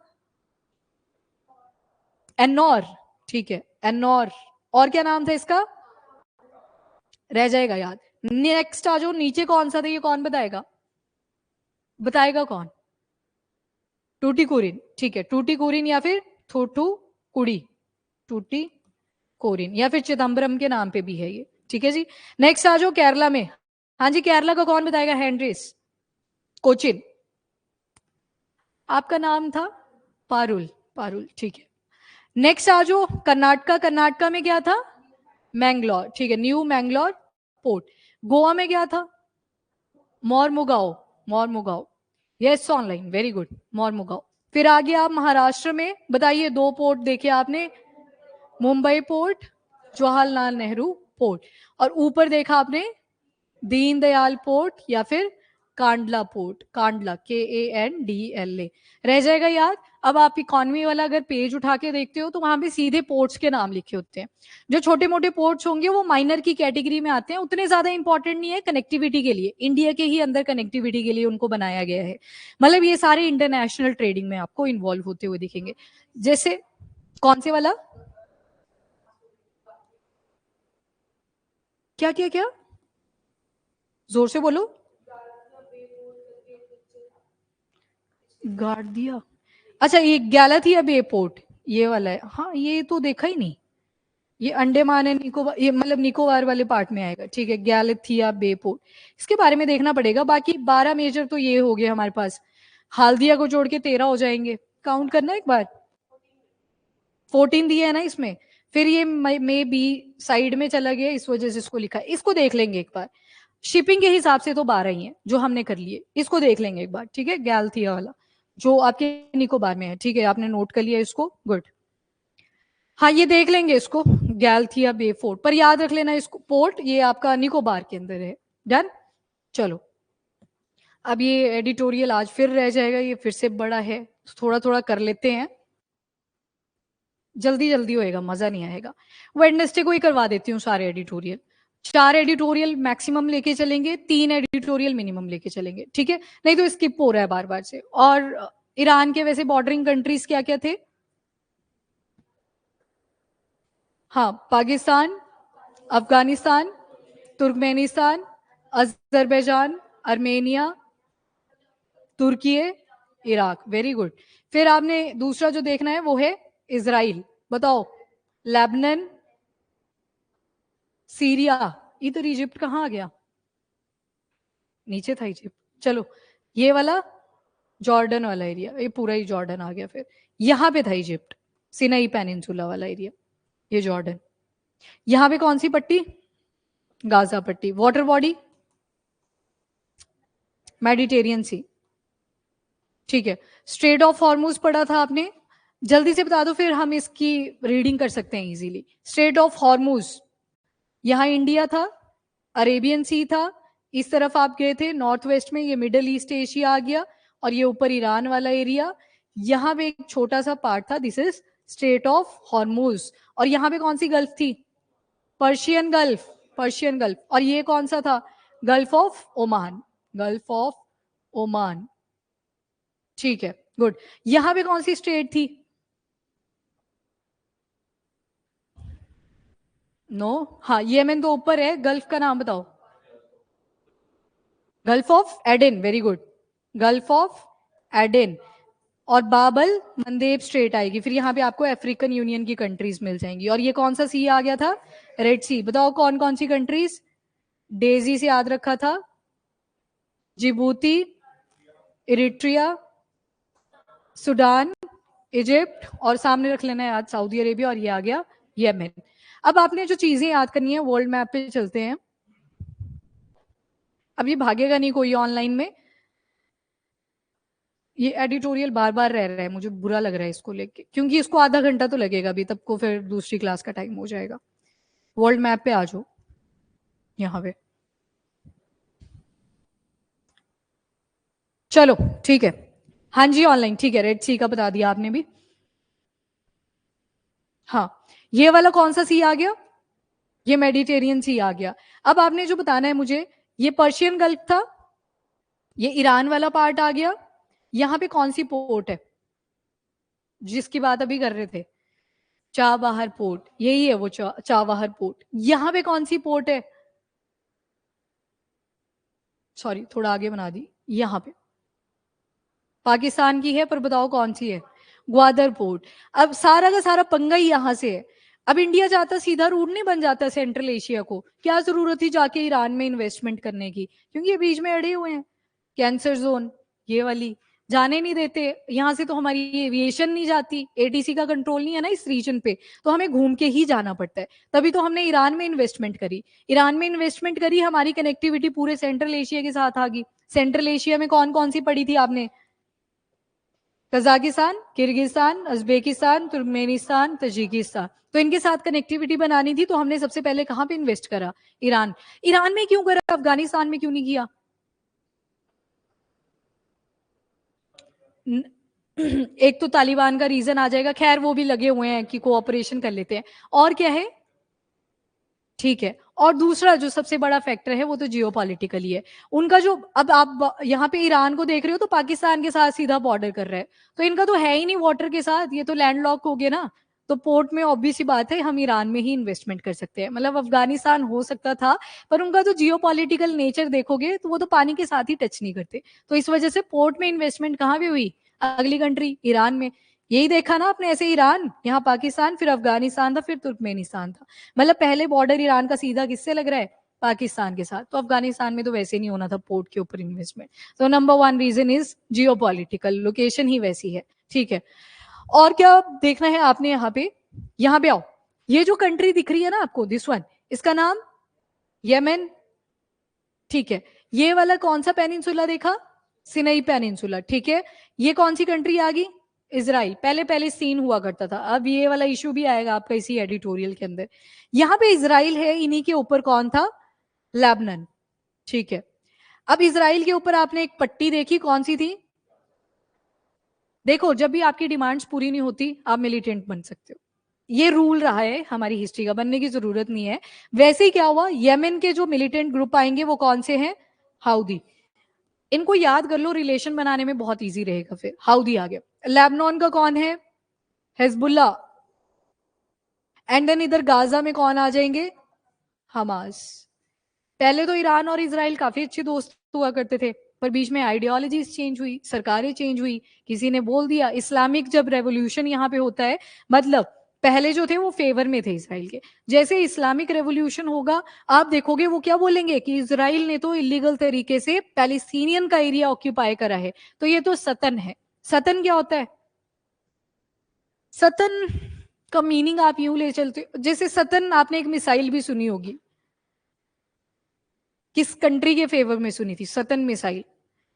एन्नौर, ठीक है, एन्नौर, और क्या नाम था इसका, रह जाएगा याद। नेक्स्ट आ जाओ, नीचे कौन सा था, ये कौन बताएगा, बताएगा कौन, टूटी कुरिन, ठीक है, टूटी कुरिन या फिर थोटू कुड़ी, टूटी कोरिन या फिर चिदम्बरम के नाम पे भी है ये, ठीक है जी। नेक्स्ट आ जाओ केरला में, हाँ जी, केरला का कौन बताएगा, हैंड्रिस, कोचिन, आपका नाम था पारुल, पारुल, ठीक है। नेक्स्ट आ जाओ कर्नाटका, कर्नाटका में क्या था, मैंगलोर, ठीक है, न्यू मैंगलोर पोर्ट। गोवा में क्या था, Mormugao, Mormugao, yes online, very good, Mormugao. फिर आगे आप महाराष्ट्र में बताइए, 2 पोर्ट देखे आपने, मुंबई पोर्ट, जवाहरलाल नेहरू पोर्ट, और ऊपर देखा आपने दीनदयाल पोर्ट या फिर कांडला पोर्ट, कांडला KANDLA, रह जाएगा याद। अब आप इकोनॉमी वाला अगर पेज उठा के देखते हो तो वहां पे सीधे पोर्ट्स के नाम लिखे होते हैं। जो छोटे मोटे पोर्ट्स होंगे वो माइनर की कैटेगरी में आते हैं, उतने ज्यादा इंपॉर्टेंट नहीं है कनेक्टिविटी के लिए, इंडिया के ही अंदर कनेक्टिविटी के लिए उनको बनाया गया है। मतलब ये सारे इंटरनेशनल ट्रेडिंग में आपको इन्वॉल्व होते हुए दिखेंगे। जैसे कौन से वाला, क्या क्या क्या, जोर से बोलो। गाड़ दिया, अच्छा ये गैलाथिया बे पोर्ट, ये वाला है। हाँ ये तो देखा ही नहीं, ये अंडमान एंड निकोबार, ये मतलब निकोबार वाले पार्ट में आएगा, ठीक है, गैलाथिया बे पोर्ट, इसके बारे में देखना पड़ेगा। बाकी 12 मेजर तो ये हो गए हमारे पास, हाल्दिया को जोड़ के 13 हो जाएंगे, काउंट करना एक बार। 14 दिया है ना इसमें, फिर ये मे बी साइड में चला गया, इस वजह से इसको लिखा है, इसको देख लेंगे एक बार। शिपिंग के हिसाब से तो 12 ही है जो हमने कर लिए, इसको देख लेंगे एक बार, ठीक है, गैलथिया वाला जो आपके निकोबार में है, ठीक है, आपने नोट कर लिया इसको, गुड। हाँ ये देख लेंगे इसको, गैलथिया बे फोर्ट, पर याद रख लेना इसको, पोर्ट ये आपका निकोबार के अंदर है। डन, चलो अब ये एडिटोरियल आज फिर रह जाएगा, ये फिर से बड़ा है, थोड़ा थोड़ा कर लेते हैं, जल्दी जल्दी होएगा, मजा नहीं आएगा। वेडनेसडे को ही करवा देती हूँ सारे एडिटोरियल, 4 एडिटोरियल मैक्सिमम लेके चलेंगे, 3 एडिटोरियल मिनिमम लेके चलेंगे, ठीक है, नहीं तो स्किप हो रहा है बार बार से। और ईरान के वैसे बॉर्डरिंग कंट्रीज क्या क्या थे, हाँ Pakistan, Afghanistan, Turkmenistan, Azerbaijan, Armenia, तुर्की, इराक, वेरी गुड। फिर आपने दूसरा जो देखना है वो है इजराइल, बताओ, लेबनान, सीरिया, इधर इजिप्ट कहाँ आ गया, नीचे था इजिप्ट, चलो ये वाला जॉर्डन वाला एरिया, ये पूरा ही जॉर्डन आ गया, फिर यहाँ पे था इजिप्ट, सिनाई पेनिनसुला वाला एरिया, ये जॉर्डन, यहाँ पे कौन सी पट्टी, गाजा पट्टी, वाटर बॉडी मेडिटेरियन सी, ठीक है। स्ट्रेट ऑफ हॉर्मुज पढ़ा था आपने, जल्दी से बता दो फिर हम इसकी रीडिंग कर सकते हैं इजीली। स्ट्रेट ऑफ हॉर्मुज, यहाँ इंडिया था, अरेबियन सी था, इस तरफ आप गए थे नॉर्थ वेस्ट में, ये मिडल ईस्ट एशिया आ गया, और ये ऊपर ईरान वाला एरिया, यहाँ पे एक छोटा सा पार्ट था, this is straight of Hormuz. और यहाँ पे कौन सी गल्फ थी, पर्शियन गल्फ, पर्शियन गल्फ, और ये कौन सा था, gulf of Oman, gulf of Oman, ठीक है, गुड। यहां पे कौन सी स्टेट थी, नो हाँ येमेन तो ऊपर है, गल्फ का नाम बताओ, gulf of Aiden, very good, gulf of Aiden. और बाबल मंदेब स्ट्रेट आएगी, फिर यहाँ पे आपको अफ्रीकन यूनियन की कंट्रीज मिल जाएंगी। और ये कौन सा सी आ गया था, रेड सी, बताओ कौन कौन सी कंट्रीज, डेजी से याद रखा था, जिबूती, इरिट्रिया, सूडान, इजिप्ट, और सामने रख लेना है याद सऊदी अरेबिया, और ये आ गया येमेन। अब आपने जो चीजें याद करनी है, वर्ल्ड मैप पे चलते हैं, अब ये भागेगा नहीं कोई ऑनलाइन में, ये एडिटोरियल बार बार रह रहा है, मुझे बुरा लग रहा है इसको लेके, क्योंकि इसको आधा घंटा तो लगेगा अभी, तब को फिर दूसरी क्लास का टाइम हो जाएगा। वर्ल्ड मैप पे आ जाओ, यहाँ पे, चलो ठीक है, हाँ जी ऑनलाइन, ठीक है, रेड सी का बता दिया आपने भी। हाँ ये वाला कौन सा सी आ गया, ये मेडिटेरियन सी आ गया। अब आपने जो बताना है मुझे, ये पर्शियन गल्फ था, ये ईरान वाला पार्ट आ गया, यहाँ पे कौन सी पोर्ट है जिसकी बात अभी कर रहे थे, चाबहार पोर्ट, यही है वो चाबहार पोर्ट। यहाँ पे कौन सी पोर्ट है, सॉरी थोड़ा आगे बना दी, यहाँ पे पाकिस्तान की है, पर बताओ कौन सी है, ग्वादर पोर्ट। अब सारा का सारा पंगा ही यहाँ से है। अब इंडिया चाहता सीधा रूट नहीं बन जाता सेंट्रल एशिया को, क्या जरूरत थी जाके ईरान में इन्वेस्टमेंट करने की, क्योंकि ये बीच में अड़े हुए हैं, कैंसर जोन ये वाली, जाने नहीं देते, यहाँ से तो हमारी एविएशन नहीं जाती, एटीसी का कंट्रोल नहीं है ना इस रीजन पे, तो हमें घूम के ही जाना पड़ता है। तभी तो हमने ईरान में इन्वेस्टमेंट करी, ईरान में इन्वेस्टमेंट करी, हमारी कनेक्टिविटी पूरे सेंट्रल एशिया के साथ आ गई। सेंट्रल एशिया में कौन कौन सी पड़ी थी आपने, Kazakhstan, Kyrgyzstan, Uzbekistan, Turkmenistan, Tajikistan. तो इनके साथ कनेक्टिविटी बनानी थी, तो हमने सबसे पहले कहां पे इन्वेस्ट करा? ईरान। ईरान में क्यों करा, अफगानिस्तान में क्यों नहीं किया? एक तो तालिबान का रीजन आ जाएगा, खैर वो भी लगे हुए हैं कि कोऑपरेशन कर लेते हैं। और क्या है? ठीक है। और दूसरा जो सबसे बड़ा फैक्टर है वो तो जियोपॉलिटिकली है उनका। जो अब आप यहाँ पे ईरान को देख रहे हो तो पाकिस्तान के साथ सीधा बॉर्डर कर रहा है, तो इनका तो है ही नहीं वाटर के साथ, ये तो लैंडलॉक हो गया ना। तो पोर्ट में ऑब्वियस सी बात है हम ईरान में ही इन्वेस्टमेंट कर सकते हैं। मतलब अफगानिस्तान हो सकता था, पर उनका तो जियोपॉलिटिकल नेचर देखोगे तो वो तो पानी के साथ ही टच नहीं करते। तो इस वजह से पोर्ट में इन्वेस्टमेंट कहाँ भी हुई? अगली कंट्री ईरान में। यही देखा ना आपने, ऐसे ईरान, यहाँ पाकिस्तान, फिर अफगानिस्तान था, फिर तुर्कमेनिस्तान था। मतलब पहले बॉर्डर ईरान का सीधा किससे लग रहा है? पाकिस्तान के साथ। तो अफगानिस्तान में तो वैसे नहीं होना था पोर्ट के ऊपर इन्वेस्टमेंट। तो number one reason is geopolitical, location ही वैसी है। ठीक है। और क्या देखना है आपने? यहाँ पे आओ। ये जो कंट्री दिख रही है ना आपको, दिस वन, इसका नाम येमेन। ठीक है। ये वाला कौन सा पेनिनसुला देखा? सिनाई पेनिनसुला। ठीक है। ये कौन सी कंट्री आ गई? इजराइल। पहले पहले सीन हुआ करता था, अब ये वाला इशू भी आएगा आपका इसी एडिटोरियल के अंदर। यहाँ पे इजराइल है, इन्हीं के ऊपर कौन था? लेबनान। ठीक है। अब इजराइल के ऊपर आपने एक पट्टी देखी, कौन सी थी? देखो, जब भी आपकी डिमांड्स पूरी नहीं होती आप मिलिटेंट बन सकते हो। ये रूल रहा है हमारी हिस्ट्री का, बनने की जरूरत नहीं है। वैसे ही क्या हुआ, येमेन के जो मिलिटेंट ग्रुप आएंगे वो कौन से हैं? हाउदी। इनको याद कर लो, रिलेशन बनाने में बहुत इजी रहेगा। फिर हाउदी आ गया। लेबनान का कौन है? हिजबुल्ला। एंड देन इधर गाजा में कौन आ जाएंगे? हमास। पहले तो ईरान और इजराइल काफी अच्छे दोस्त हुआ करते थे, पर बीच में आइडियोलॉजीज चेंज हुई, सरकारें चेंज हुई, किसी ने बोल दिया इस्लामिक जब रेवोल्यूशन यहाँ पे होता है, मतलब पहले जो थे वो फेवर में थे इसराइल के। जैसे इस्लामिक रेवोल्यूशन होगा, आप देखोगे वो क्या बोलेंगे कि इसराइल ने तो इलीगल तरीके से पैलेस्टीनियन का एरिया ऑक्यूपाई करा है, तो ये तो सतन है। सतन क्या होता है? सतन का मीनिंग आप यूं ले चलते हो, जैसे सतन आपने एक मिसाइल भी सुनी होगी, किस कंट्री के फेवर में सुनी थी? सतन मिसाइल,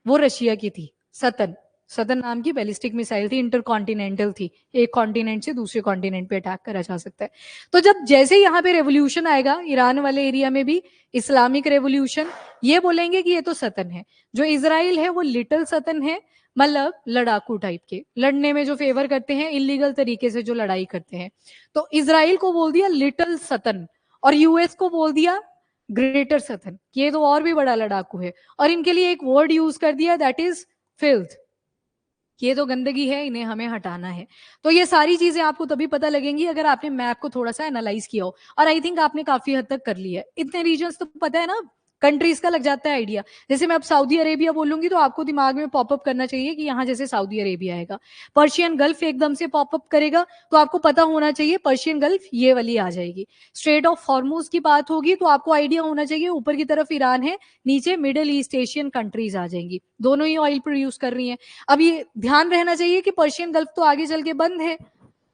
वो रशिया की थी। सतन, सतन नाम की बैलिस्टिक मिसाइल थी, इंटरकॉन्टिनेंटल थी, एक कॉन्टिनेंट से दूसरे कॉन्टिनेंट पे अटैक करा जा सकता है। तो जब जैसे यहाँ पे रेवोल्यूशन आएगा ईरान वाले एरिया में भी, इस्लामिक रेवोल्यूशन, ये बोलेंगे कि ये तो सतन है। जो इजराइल है वो लिटिल सतन है, मतलब लड़ाकू टाइप के, लड़ने में जो फेवर करते हैं, इलीगल तरीके से जो लड़ाई करते हैं। तो इजराइल को बोल दिया लिटिल सतन, और यूएस को बोल दिया ग्रेटर सतन, ये तो और भी बड़ा लड़ाकू है। और इनके लिए एक वर्ड यूज कर दिया, दैट इज फिल्थ। ये तो गंदगी है, इन्हें हमें हटाना है। तो ये सारी चीजें आपको तभी पता लगेंगी अगर आपने मैप को थोड़ा सा एनालाइज किया हो, और आई थिंक आपने काफी हद तक कर लिया है। इतने रीजन्स तो पता है ना, कंट्रीज का लग जाता है आइडिया। जैसे मैं अब सऊदी अरेबिया बोलूंगी तो आपको दिमाग में पॉपअप करना चाहिए कि यहाँ जैसे सऊदी अरेबिया आएगा। पर्शियन गल्फ एकदम से पॉपअप करेगा तो आपको पता होना चाहिए पर्शियन गल्फ ये वाली आ जाएगी। स्ट्रेट ऑफ हॉर्मूज की बात होगी तो आपको आइडिया होना चाहिए ऊपर की तरफ ईरान है, नीचे मिडिल ईस्ट एशियन कंट्रीज आ जाएंगी, दोनों ही ऑयल प्रोड्यूस कर रही हैं। अब ये ध्यान रहना चाहिए कि पर्शियन गल्फ तो आगे चल के बंद है,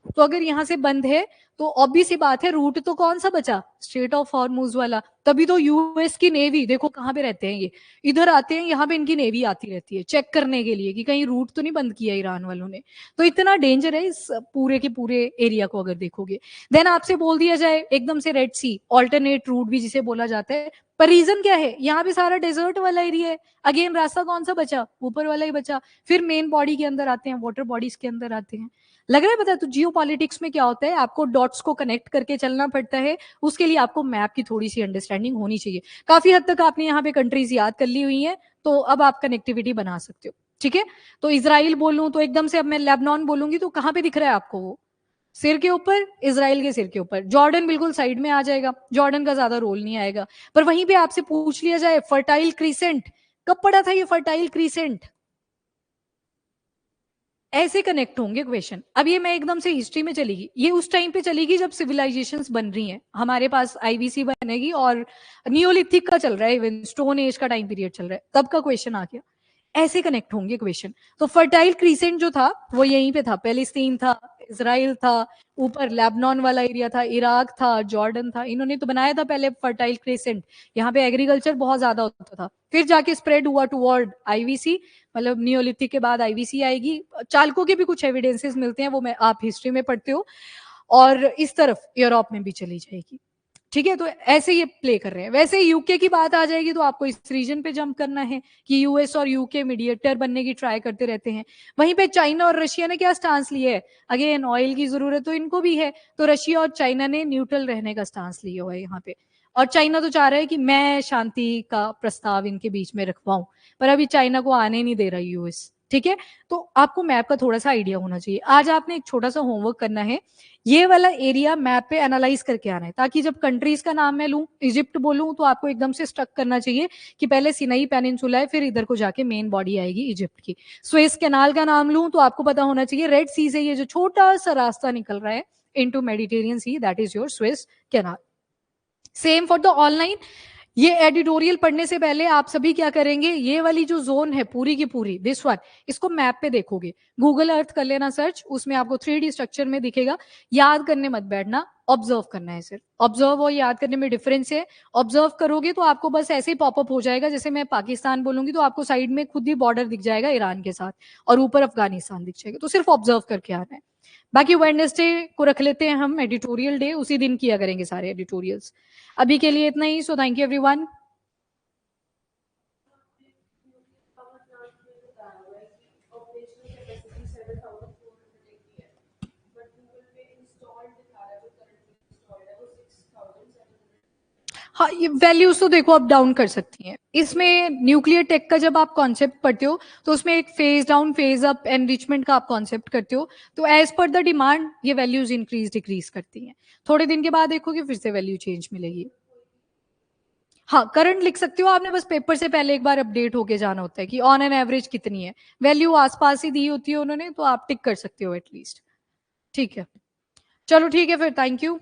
तो अगर यहां से बंद है तो ऑब्वियस सी बात है रूट तो कौन सा बचा? स्ट्रेट ऑफ हॉर्मूज वाला। तभी तो यूएस की नेवी देखो कहां पे रहते हैं, ये इधर आते हैं, यहाँ पे इनकी नेवी आती रहती है चेक करने के लिए कि कहीं रूट तो नहीं बंद किया ईरान वालों ने। तो इतना डेंजर है इस पूरे के पूरे एरिया को अगर देखोगे। देन आपसे बोल दिया जाए एकदम से रेड सी, ऑल्टरनेट रूट भी जिसे बोला जाता है, पर रीजन क्या है? यहाँ पे सारा डेजर्ट वाला एरिया है, अगेन रास्ता कौन सा बचा? ऊपर वाला ही बचा। फिर मेन बॉडी के अंदर आते हैं, वाटर बॉडीज के अंदर आते हैं। लग रहा है पता है? तो जियो पॉलिटिक्स में क्या होता है, आपको डॉट्स को कनेक्ट करके चलना पड़ता है, उसके लिए आपको मैप की थोड़ी सी अंडरस्टैंडिंग होनी चाहिए। काफी हद तक आपने यहाँ पे कंट्रीज याद कर ली हुई है, तो अब आप कनेक्टिविटी बना सकते हो। ठीक है। तो इसराइल बोलूं तो एकदम से, अब मैं लेबनान बोलूंगी तो कहां पे दिख रहा है आपको? वो सिर के ऊपर, इसराइल के सिर के ऊपर। जॉर्डन बिल्कुल साइड में आ जाएगा, जॉर्डन का ज्यादा रोल नहीं आएगा। पर वहीं पे आपसे पूछ लिया जाए फर्टाइल क्रीसेंट, कब पड़ा था ये फर्टाइल क्रीसेंट? ऐसे कनेक्ट होंगे क्वेश्चन। अब ये मैं एकदम से हिस्ट्री में चलेगी, ये उस टाइम पे चलेगी जब सिविलाइजेशंस बन रही हैं, हमारे पास आईबीसी बनेगी और नियोलिथिक का चल रहा है, इवन स्टोन एज का टाइम पीरियड चल रहा है, तब का क्वेश्चन आ गया। ऐसे कनेक्ट होंगे क्वेश्चन। तो फर्टाइल क्रीसेंट जो था वो यहीं पे था, पैलेस्टीन था, इसराइल था, ऊपर लेबनान वाला एरिया था, इराक था, जॉर्डन था, इन्होंने तो बनाया था पहले फर्टाइल क्रेसेंट, यहाँ पे एग्रीकल्चर बहुत ज्यादा होता था, फिर जाके स्प्रेड हुआ टुवर्ड आईवीसी, मतलब नियोलिथिक के बाद आईवीसी आएगी, चालकों के भी कुछ एविडेंसेस मिलते हैं, वो मैं आप हिस्ट्री में पढ़ते हो, और इस तरफ यूरोप में भी चली जाएगी। ठीक है, तो ऐसे ये प्ले कर रहे हैं। वैसे यूके की बात आ जाएगी तो आपको इस रीजन पे जंप करना है कि यूएस और यूके मीडिएटर बनने की ट्राई करते रहते हैं। वहीं पे चाइना और रशिया ने क्या स्टांस लिया है, अगेन ऑयल की जरूरत तो इनको भी है, तो रशिया और चाइना ने न्यूट्रल रहने का स्टांस लिया हुआ है यहाँ पे, और चाइना तो चाह रहा है कि मैं शांति का प्रस्ताव इनके बीच में रखवाऊं, पर अभी चाइना को आने नहीं दे रहा यूएस। ठीक है, तो आपको मैप का थोड़ा सा आइडिया होना चाहिए। आज आपने एक छोटा सा होमवर्क करना है, ये वाला एरिया मैप पे एनालाइज करके आना है, ताकि जब कंट्रीज का नाम मैं लूं, इजिप्ट बोलूं, तो आपको एकदम से स्टक करना चाहिए कि पहले सिनाई पेनिनसुला है, फिर इधर को जाके मेन बॉडी आएगी इजिप्ट की। स्वेज कैनाल का नाम लूं तो आपको पता होना चाहिए रेड सी से ये जो छोटा सा रास्ता निकल रहा है into Mediterranean sea, that is your Suez canal. Same for the online, ये एडिटोरियल पढ़ने से पहले आप सभी क्या करेंगे, ये वाली जो जोन है पूरी की पूरी, दिस वन, इसको मैप पे देखोगे, गूगल अर्थ कर लेना सर्च, उसमें आपको 3D स्ट्रक्चर में दिखेगा। याद करने मत बैठना, ऑब्जर्व करना है सिर्फ। ऑब्जर्व और याद करने में डिफरेंस है। ऑब्जर्व करोगे तो आपको बस ऐसे ही पॉपअप हो जाएगा, जैसे मैं पाकिस्तान बोलूंगी तो आपको साइड में खुद ही बॉर्डर दिख जाएगा ईरान के साथ, और ऊपर अफगानिस्तान दिख जाएगा, तो सिर्फ ऑब्जर्व करके आना है। बाकी वेडनेसडे को रख लेते हैं हम एडिटोरियल डे, उसी दिन किया करेंगे सारे एडिटोरियल्स। अभी के लिए इतना ही, सो थैंक यू एवरीवन। हाँ, ये वैल्यूज तो देखो अप डाउन कर सकती हैं। इसमें न्यूक्लियर टेक का जब आप कॉन्सेप्ट पढ़ते हो तो उसमें एक phase down phase up enrichment का आप कॉन्सेप्ट करते हो, तो एज पर द डिमांड ये वैल्यूज इंक्रीज डिक्रीज करती हैं। थोड़े दिन के बाद देखोगे फिर से वैल्यू चेंज मिलेगी। हाँ, करंट लिख सकते हो, आपने बस पेपर से पहले एक बार अपडेट होके जाना होता है कि ऑन एन एवरेज कितनी है, वैल्यू आसपास ही दी होती है उन्होंने, तो आप टिक कर सकते हो एटलीस्ट। ठीक है, चलो ठीक है फिर, थैंक यू।